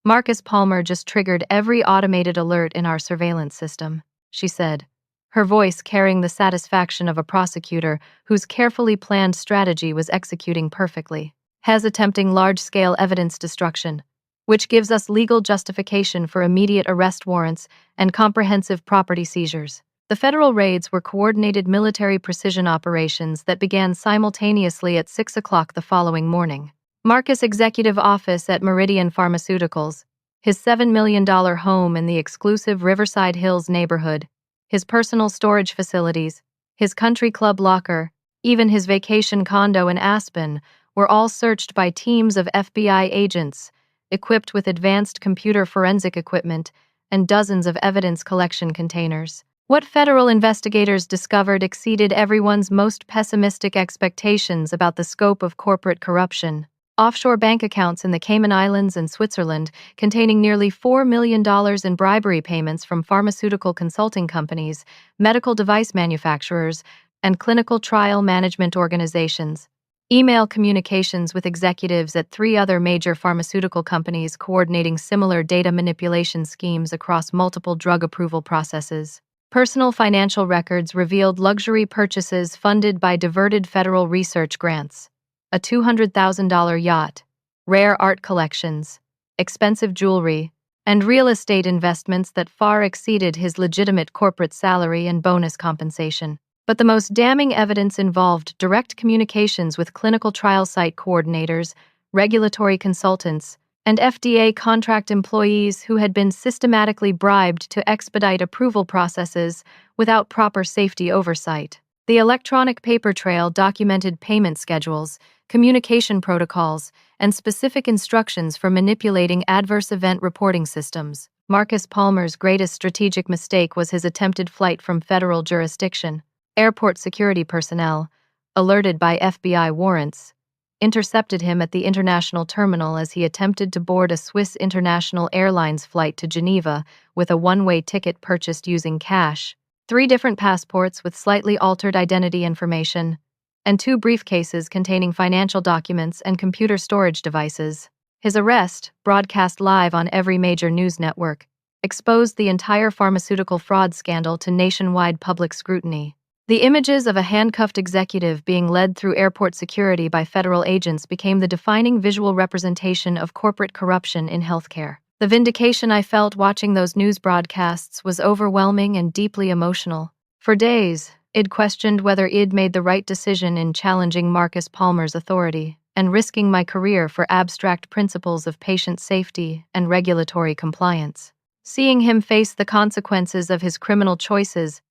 Marcus Palmer just triggered every automated alert in our surveillance system, she said, her voice carrying the satisfaction of a prosecutor whose carefully planned strategy was executing perfectly. Has attempting large-scale evidence destruction, which gives us legal justification for immediate arrest warrants and comprehensive property seizures. The federal raids were coordinated military precision operations that began simultaneously at 6 o'clock the following morning. Marcus' executive office at Meridian Pharmaceuticals, his $7 million home in the exclusive Riverside Hills neighborhood, his personal storage facilities, his country club locker, even his vacation condo in Aspen, were all searched by teams of FBI agents, equipped with advanced computer forensic equipment and dozens of evidence collection containers. What federal investigators discovered exceeded everyone's most pessimistic expectations about the scope of corporate corruption. Offshore bank accounts in the Cayman Islands and Switzerland, containing nearly $4 million in bribery payments from pharmaceutical consulting companies, medical device manufacturers, and clinical trial management organizations. Email communications with executives at 3 other major pharmaceutical companies coordinating similar data manipulation schemes across multiple drug approval processes. Personal financial records revealed luxury purchases funded by diverted federal research grants, a $200,000 yacht, rare art collections, expensive jewelry, and real estate investments that far exceeded his legitimate corporate salary and bonus compensation. But the most damning evidence involved direct communications with clinical trial site coordinators, regulatory consultants, and FDA contract employees who had been systematically bribed to expedite approval processes without proper safety oversight. The electronic paper trail documented payment schedules, communication protocols, and specific instructions for manipulating adverse event reporting systems. Marcus Palmer's greatest strategic mistake was his attempted flight from federal jurisdiction. Airport security personnel, alerted by FBI warrants, intercepted him at the international terminal as he attempted to board a Swiss International Airlines flight to Geneva with a one-way ticket purchased using cash, 3 different passports with slightly altered identity information, and 2 briefcases containing financial documents and computer storage devices. His arrest, broadcast live on every major news network, exposed the entire pharmaceutical fraud scandal to nationwide public scrutiny. The images of a handcuffed executive being led through airport security by federal agents became the defining visual representation of corporate corruption in healthcare. The vindication I felt watching those news broadcasts was overwhelming and deeply emotional. For days, I'd questioned whether I'd made the right decision in challenging Marcus Palmer's authority and risking my career for abstract principles of patient safety and regulatory compliance. Seeing him face the consequences of his criminal choices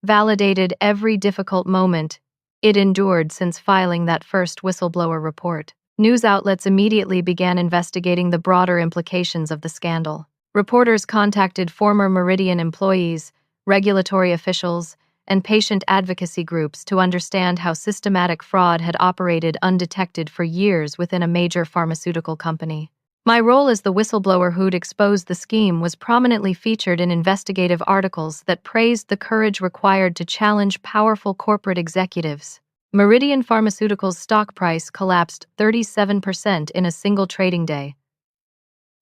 validated every difficult moment it endured since filing that first whistleblower report. News outlets immediately began investigating the broader implications of the scandal. Reporters contacted former Meridian employees, regulatory officials, and patient advocacy groups to understand how systematic fraud had operated undetected for years within a major pharmaceutical company. My role as the whistleblower who'd exposed the scheme was prominently featured in investigative articles that praised the courage required to challenge powerful corporate executives. Meridian Pharmaceuticals' stock price collapsed 37% in a single trading day,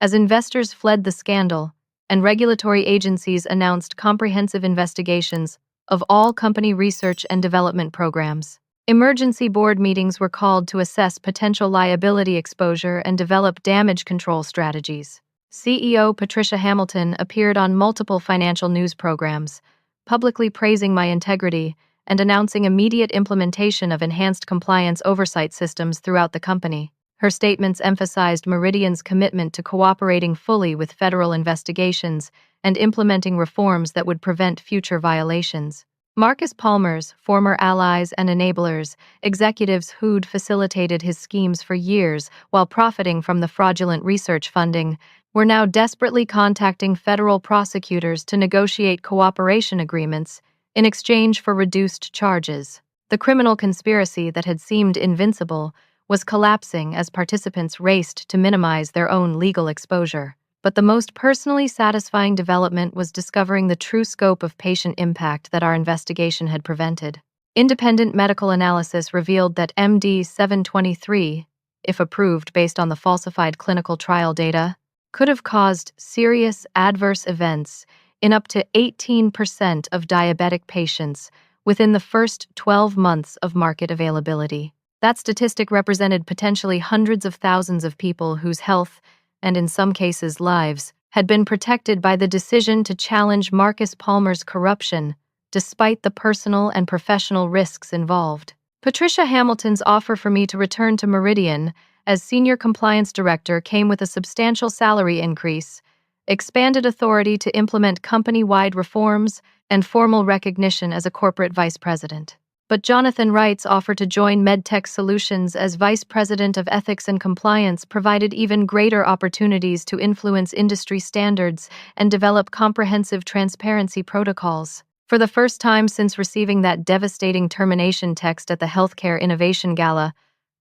as investors fled the scandal and regulatory agencies announced comprehensive investigations of all company research and development programs. Emergency board meetings were called to assess potential liability exposure and develop damage control strategies. CEO Patricia Hamilton appeared on multiple financial news programs, publicly praising my integrity and announcing immediate implementation of enhanced compliance oversight systems throughout the company. Her statements emphasized Meridian's commitment to cooperating fully with federal investigations and implementing reforms that would prevent future violations. Marcus Palmer's former allies and enablers, executives who'd facilitated his schemes for years while profiting from the fraudulent research funding, were now desperately contacting federal prosecutors to negotiate cooperation agreements in exchange for reduced charges. The criminal conspiracy that had seemed invincible was collapsing as participants raced to minimize their own legal exposure. But the most personally satisfying development was discovering the true scope of patient impact that our investigation had prevented. Independent medical analysis revealed that MD 723, if approved based on the falsified clinical trial data, could have caused serious adverse events in up to 18% of diabetic patients within the first 12 months of market availability. That statistic represented potentially hundreds of thousands of people whose health, and in some cases lives, had been protected by the decision to challenge Marcus Palmer's corruption, despite the personal and professional risks involved. Patricia Hamilton's offer for me to return to Meridian as Senior Compliance Director came with a substantial salary increase, expanded authority to implement company-wide reforms, and formal recognition as a corporate vice president. But Jonathan Wright's offer to join MedTech Solutions as Vice President of Ethics and Compliance provided even greater opportunities to influence industry standards and develop comprehensive transparency protocols. For the first time since receiving that devastating termination text at the Healthcare Innovation Gala,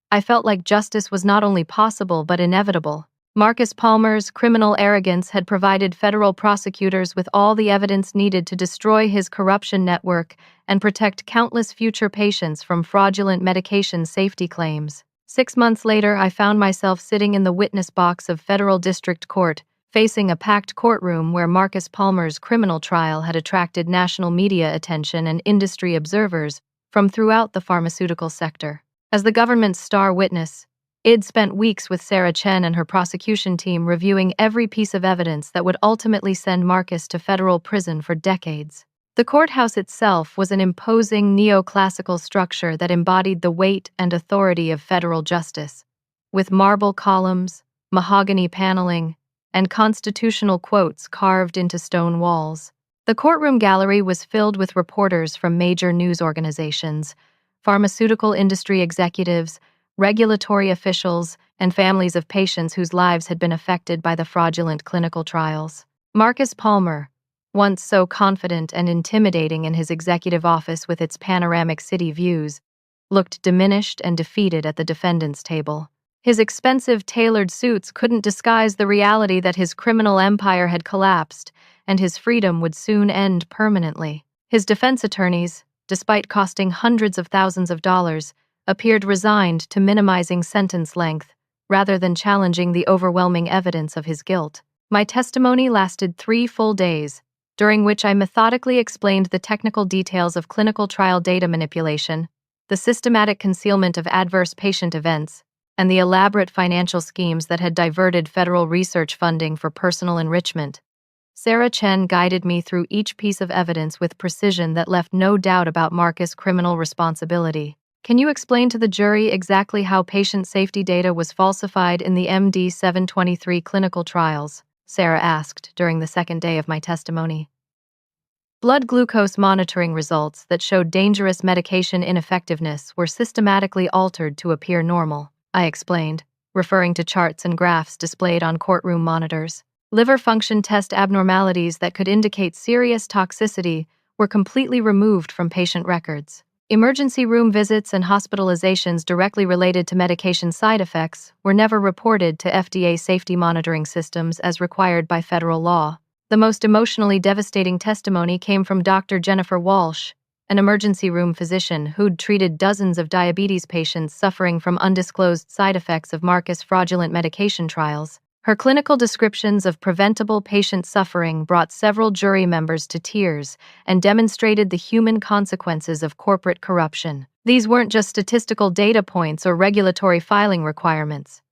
I felt like justice was not only possible but inevitable. Marcus Palmer's criminal arrogance had provided federal prosecutors with all the evidence needed to destroy his corruption network and protect countless future patients from fraudulent medication safety claims. 6 months later, I found myself sitting in the witness box of federal district court, facing a packed courtroom where Marcus Palmer's criminal trial had attracted national media attention and industry observers from throughout the pharmaceutical sector. As the government's star witness, Id spent weeks with Sarah Chen and her prosecution team reviewing every piece of evidence that would ultimately send Marcus to federal prison for decades. The courthouse itself was an imposing neoclassical structure that embodied the weight and authority of federal justice, with marble columns, mahogany paneling, and constitutional quotes carved into stone walls. The courtroom gallery was filled with reporters from major news organizations, pharmaceutical industry executives, regulatory officials, and families of patients whose lives had been affected by the fraudulent clinical trials. Marcus Palmer, once so confident and intimidating in his executive office with its panoramic city views, looked diminished and defeated at the defendant's table. His expensive tailored suits couldn't disguise the reality that his criminal empire had collapsed, and his freedom would soon end permanently. His defense attorneys, despite costing hundreds of thousands of dollars, appeared resigned to minimizing sentence length rather than challenging the overwhelming evidence of his guilt. My testimony lasted 3 full days, during which I methodically explained the technical details of clinical trial data manipulation, the systematic concealment of adverse patient events, and the elaborate financial schemes that had diverted federal research funding for personal enrichment. Sarah Chen guided me through each piece of evidence with precision that left no doubt about Marcus' criminal responsibility. Can you explain to the jury exactly how patient safety data was falsified in the MD 723 clinical trials? Sarah asked during the second day of my testimony. Blood glucose monitoring results that showed dangerous medication ineffectiveness were systematically altered to appear normal, I explained, referring to charts and graphs displayed on courtroom monitors. Liver function test abnormalities that could indicate serious toxicity were completely removed from patient records. Emergency room visits and hospitalizations directly related to medication side effects were never reported to FDA safety monitoring systems as required by federal law. The most emotionally devastating testimony came from Dr. Jennifer Walsh, an emergency room physician who'd treated dozens of diabetes patients suffering from undisclosed side effects of Marcus' fraudulent medication trials. Her clinical descriptions of preventable patient suffering brought several jury members to tears and demonstrated the human consequences of corporate corruption. These weren't just statistical data points or regulatory filing requirements.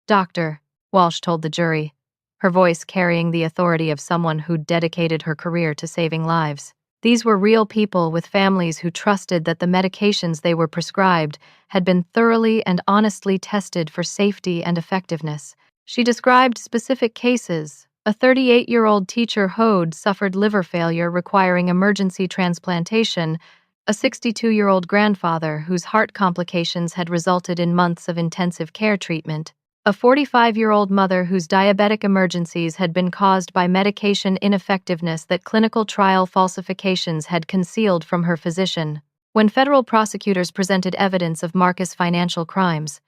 Dr. Walsh told the jury, her voice carrying the authority of someone who'd dedicated her career to saving lives. These were real people with families who trusted that the medications they were prescribed had been thoroughly and honestly tested for safety and effectiveness. She described specific cases. A 38-year-old teacher Hode suffered liver failure requiring emergency transplantation, a 62-year-old grandfather whose heart complications had resulted in months of intensive care treatment, a 45-year-old mother whose diabetic emergencies had been caused by medication ineffectiveness that clinical trial falsifications had concealed from her physician. When federal prosecutors presented evidence of Marcus' financial crimes,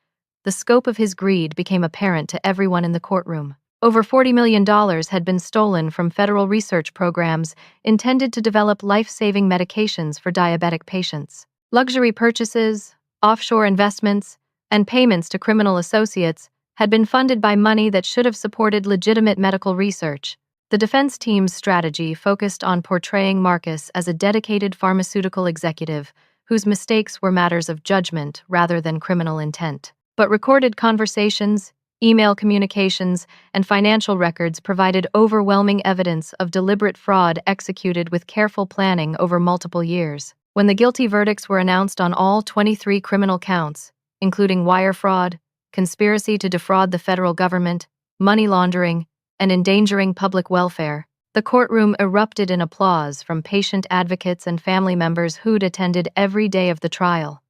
the scope of his greed became apparent to everyone in the courtroom. Over $40 million had been stolen from federal research programs intended to develop life-saving medications for diabetic patients. Luxury purchases, offshore investments, and payments to criminal associates had been funded by money that should have supported legitimate medical research. The defense team's strategy focused on portraying Marcus as a dedicated pharmaceutical executive whose mistakes were matters of judgment rather than criminal intent. But recorded conversations, email communications, and financial records provided overwhelming evidence of deliberate fraud executed with careful planning over multiple years. When the guilty verdicts were announced on all 23 criminal counts, including wire fraud, conspiracy to defraud the federal government, money laundering, and endangering public welfare, the courtroom erupted in applause from patient advocates and family members who'd attended every day of the trial.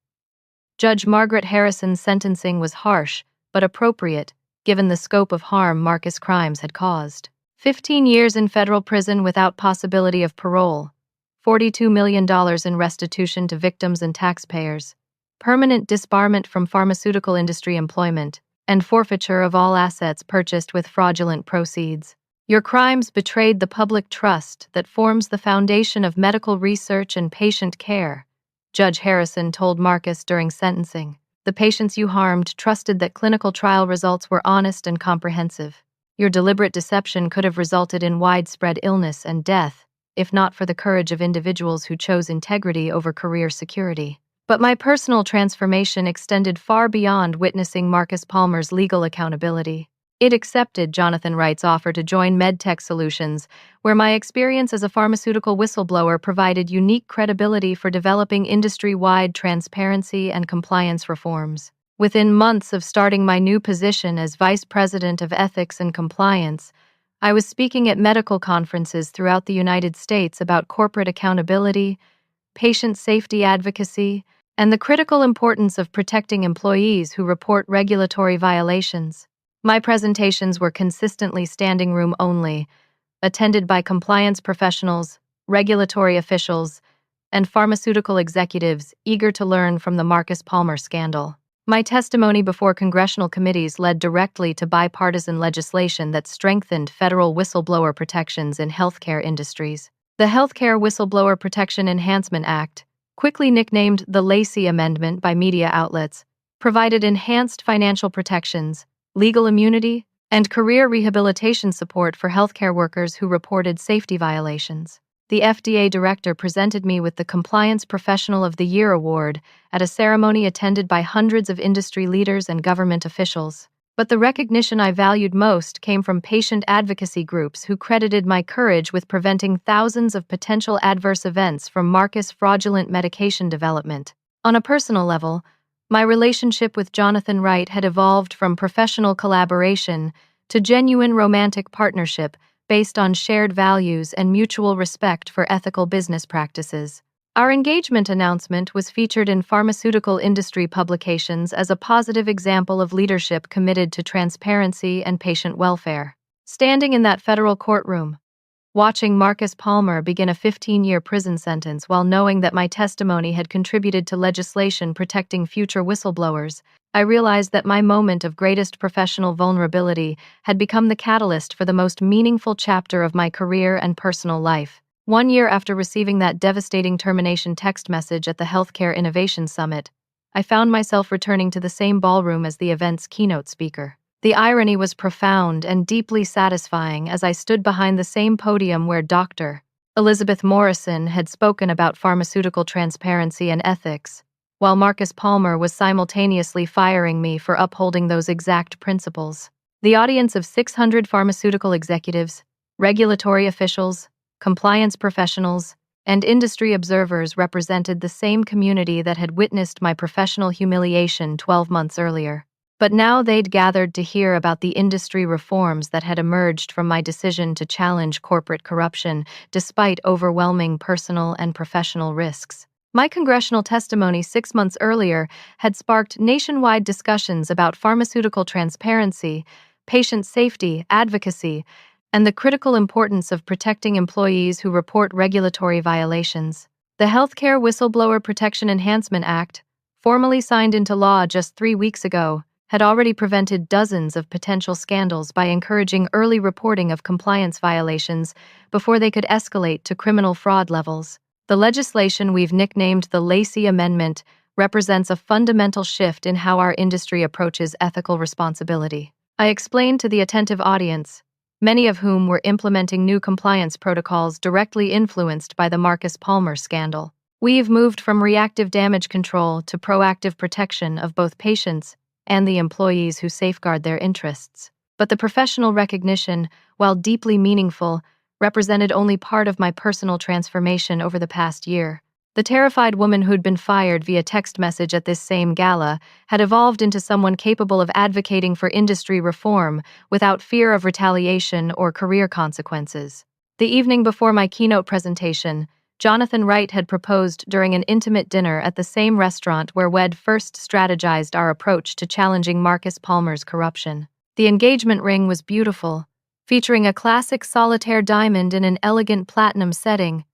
Judge Margaret Harrison's sentencing was harsh, but appropriate, given the scope of harm Marcus' crimes had caused. 15 years in federal prison without possibility of parole, $42 million in restitution to victims and taxpayers, permanent disbarment from pharmaceutical industry employment, and forfeiture of all assets purchased with fraudulent proceeds. Your crimes betrayed the public trust that forms the foundation of medical research and patient care, Judge Harrison told Marcus during sentencing. The patients you harmed trusted that clinical trial results were honest and comprehensive. Your deliberate deception could have resulted in widespread illness and death, if not for the courage of individuals who chose integrity over career security. But my personal transformation extended far beyond witnessing Marcus Palmer's legal accountability. It accepted Jonathan Wright's offer to join MedTech Solutions, where my experience as a pharmaceutical whistleblower provided unique credibility for developing industry-wide transparency and compliance reforms. Within months of starting my new position as Vice President of Ethics and Compliance, I was speaking at medical conferences throughout the United States about corporate accountability, patient safety advocacy, and the critical importance of protecting employees who report regulatory violations. My presentations were consistently standing room only, attended by compliance professionals, regulatory officials, and pharmaceutical executives eager to learn from the Marcus Palmer scandal. My testimony before congressional committees led directly to bipartisan legislation that strengthened federal whistleblower protections in healthcare industries. The Healthcare Whistleblower Protection Enhancement Act, quickly nicknamed the Lacey Amendment by media outlets, provided enhanced financial protections, legal immunity, and career rehabilitation support for healthcare workers who reported safety violations. The FDA director presented me with the Compliance Professional of the Year award at a ceremony attended by hundreds of industry leaders and government officials. But the recognition I valued most came from patient advocacy groups who credited my courage with preventing thousands of potential adverse events from Marcus' fraudulent medication development. On a personal level, my relationship with Jonathan Wright had evolved from professional collaboration to genuine romantic partnership based on shared values and mutual respect for ethical business practices. Our engagement announcement was featured in pharmaceutical industry publications as a positive example of leadership committed to transparency and patient welfare. Standing in that federal courtroom, watching Marcus Palmer begin a 15-year prison sentence while knowing that my testimony had contributed to legislation protecting future whistleblowers, I realized that my moment of greatest professional vulnerability had become the catalyst for the most meaningful chapter of my career and personal life. 1 year after receiving that devastating termination text message at the Healthcare Innovation Summit, I found myself returning to the same ballroom as the event's keynote speaker. The irony was profound and deeply satisfying as I stood behind the same podium where Dr. Elizabeth Morrison had spoken about pharmaceutical transparency and ethics, while Marcus Palmer was simultaneously firing me for upholding those exact principles. The audience of 600 pharmaceutical executives, regulatory officials, compliance professionals, and industry observers represented the same community that had witnessed my professional humiliation 12 months earlier. But now they'd gathered to hear about the industry reforms that had emerged from my decision to challenge corporate corruption despite overwhelming personal and professional risks. My congressional testimony 6 months earlier had sparked nationwide discussions about pharmaceutical transparency, patient safety, advocacy, and the critical importance of protecting employees who report regulatory violations. The Healthcare Whistleblower Protection Enhancement Act, formally signed into law just 3 weeks ago, had already prevented dozens of potential scandals by encouraging early reporting of compliance violations before they could escalate to criminal fraud levels. The legislation we've nicknamed the Lacey Amendment represents a fundamental shift in how our industry approaches ethical responsibility. I explained to the attentive audience, many of whom were implementing new compliance protocols directly influenced by the Marcus Palmer scandal. We've moved from reactive damage control to proactive protection of both patients and the employees who safeguard their interests. But the professional recognition, while deeply meaningful, represented only part of my personal transformation over the past year. The terrified woman who'd been fired via text message at this same gala had evolved into someone capable of advocating for industry reform without fear of retaliation or career consequences. The evening before my keynote presentation, Jonathan Wright had proposed during an intimate dinner at the same restaurant where we'd first strategized our approach to challenging Marcus Palmer's corruption. The engagement ring was beautiful, featuring a classic solitaire diamond in an elegant platinum setting,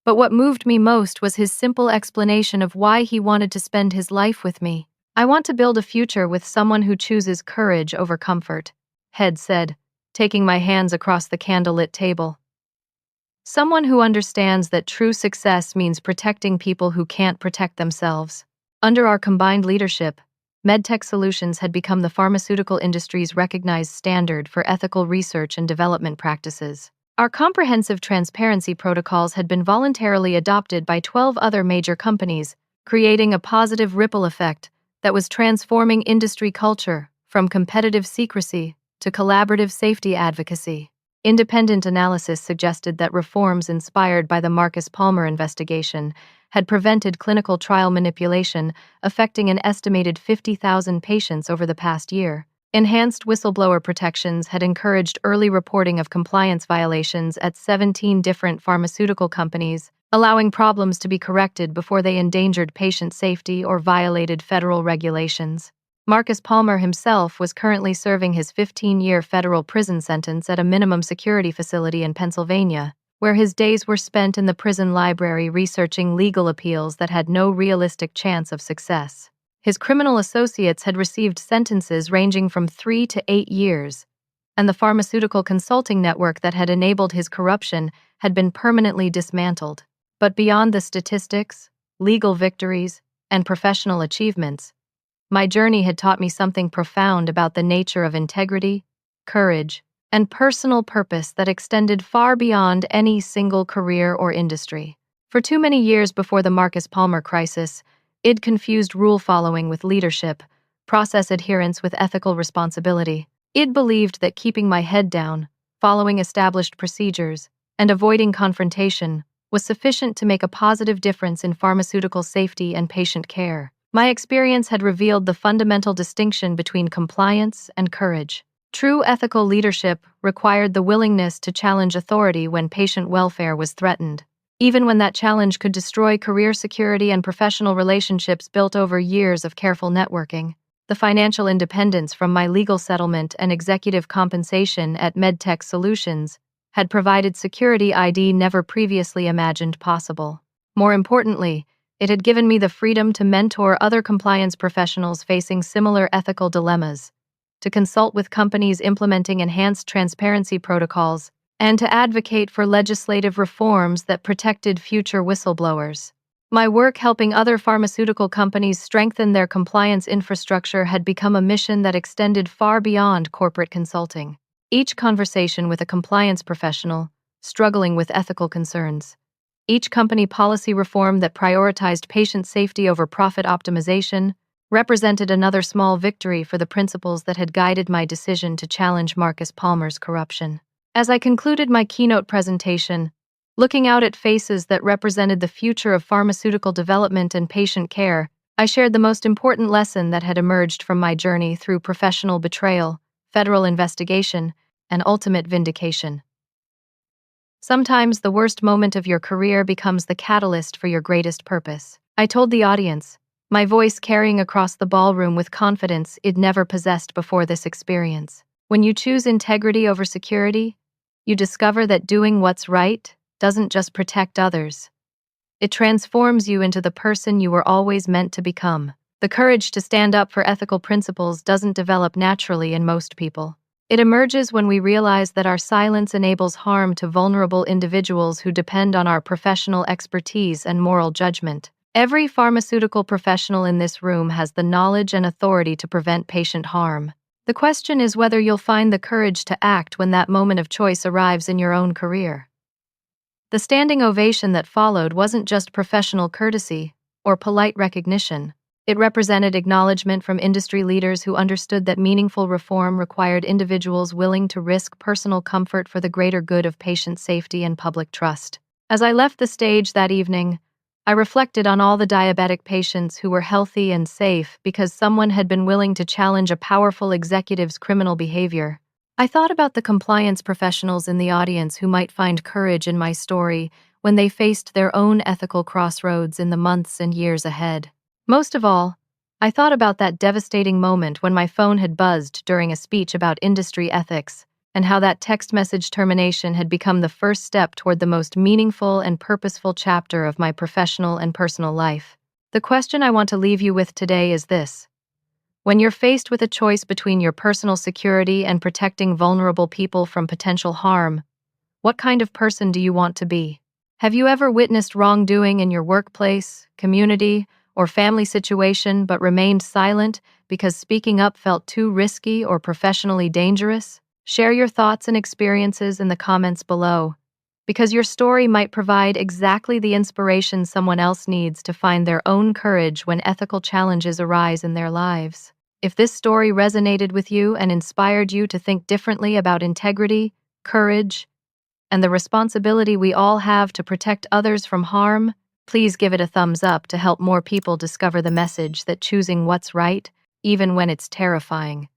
But what moved me most was his simple explanation of why he wanted to spend his life with me. "I want to build a future with someone who chooses courage over comfort," Head said, taking my hands across the candlelit table. "Someone who understands that true success means protecting people who can't protect themselves." Under our combined leadership, MedTech Solutions had become the pharmaceutical industry's recognized standard for ethical research and development practices. Our comprehensive transparency protocols had been voluntarily adopted by 12 other major companies, creating a positive ripple effect that was transforming industry culture from competitive secrecy to collaborative safety advocacy. Independent analysis suggested that reforms inspired by the Marcus Palmer investigation had prevented clinical trial manipulation, affecting an estimated 50,000 patients over the past year. Enhanced whistleblower protections had encouraged early reporting of compliance violations at 17 different pharmaceutical companies, allowing problems to be corrected before they endangered patient safety or violated federal regulations. Marcus Palmer himself was currently serving his 15-year federal prison sentence at a minimum security facility in Pennsylvania, where his days were spent in the prison library researching legal appeals that had no realistic chance of success. His criminal associates had received sentences ranging from 3 to 8 years, and the pharmaceutical consulting network that had enabled his corruption had been permanently dismantled. But beyond the statistics, legal victories, and professional achievements, my journey had taught me something profound about the nature of integrity, courage, and personal purpose that extended far beyond any single career or industry. For too many years before the Marcus Palmer crisis, I'd confused rule following with leadership, process adherence with ethical responsibility. I'd believed that keeping my head down, following established procedures, and avoiding confrontation was sufficient to make a positive difference in pharmaceutical safety and patient care. My experience had revealed the fundamental distinction between compliance and courage. True ethical leadership required the willingness to challenge authority when patient welfare was threatened, even when that challenge could destroy career security and professional relationships built over years of careful networking. The financial independence from my legal settlement and executive compensation at MedTech Solutions had provided security I'd never previously imagined possible. More importantly, it had given me the freedom to mentor other compliance professionals facing similar ethical dilemmas, to consult with companies implementing enhanced transparency protocols, and to advocate for legislative reforms that protected future whistleblowers. My work helping other pharmaceutical companies strengthen their compliance infrastructure had become a mission that extended far beyond corporate consulting. Each conversation with a compliance professional struggling with ethical concerns, each company policy reform that prioritized patient safety over profit optimization, represented another small victory for the principles that had guided my decision to challenge Marcus Palmer's corruption. As I concluded my keynote presentation, looking out at faces that represented the future of pharmaceutical development and patient care, I shared the most important lesson that had emerged from my journey through professional betrayal, federal investigation, and ultimate vindication. Sometimes the worst moment of your career becomes the catalyst for your greatest purpose. I told the audience, my voice carrying across the ballroom with confidence I'd never possessed before this experience. When you choose integrity over security, you discover that doing what's right doesn't just protect others. It transforms you into the person you were always meant to become. The courage to stand up for ethical principles doesn't develop naturally in most people. It emerges when we realize that our silence enables harm to vulnerable individuals who depend on our professional expertise and moral judgment. Every pharmaceutical professional in this room has the knowledge and authority to prevent patient harm. The question is whether you'll find the courage to act when that moment of choice arrives in your own career. The standing ovation that followed wasn't just professional courtesy or polite recognition. It represented acknowledgement from industry leaders who understood that meaningful reform required individuals willing to risk personal comfort for the greater good of patient safety and public trust. As I left the stage that evening, I reflected on all the diabetic patients who were healthy and safe because someone had been willing to challenge a powerful executive's criminal behavior. I thought about the compliance professionals in the audience who might find courage in my story when they faced their own ethical crossroads in the months and years ahead. Most of all, I thought about that devastating moment when my phone had buzzed during a speech about industry ethics, and how that text message termination had become the first step toward the most meaningful and purposeful chapter of my professional and personal life. The question I want to leave you with today is this. When you're faced with a choice between your personal security and protecting vulnerable people from potential harm, what kind of person do you want to be? Have you ever witnessed wrongdoing in your workplace, community, or family situation but remained silent because speaking up felt too risky or professionally dangerous? Share your thoughts and experiences in the comments below, because your story might provide exactly the inspiration someone else needs to find their own courage when ethical challenges arise in their lives. If this story resonated with you and inspired you to think differently about integrity, courage, and the responsibility we all have to protect others from harm, please give it a thumbs up to help more people discover the message that choosing what's right, even when it's terrifying,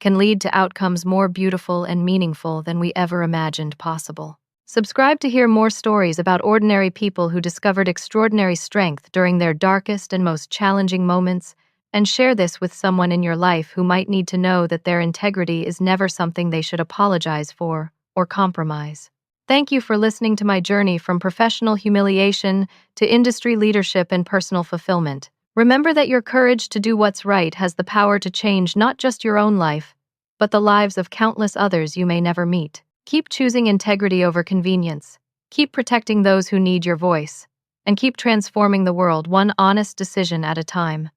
can lead to outcomes more beautiful and meaningful than we ever imagined possible. Subscribe to hear more stories about ordinary people who discovered extraordinary strength during their darkest and most challenging moments, and share this with someone in your life who might need to know that their integrity is never something they should apologize for or compromise. Thank you for listening to my journey from professional humiliation to industry leadership and personal fulfillment. Remember that your courage to do what's right has the power to change not just your own life, but the lives of countless others you may never meet. Keep choosing integrity over convenience. Keep protecting those who need your voice. And keep transforming the world one honest decision at a time.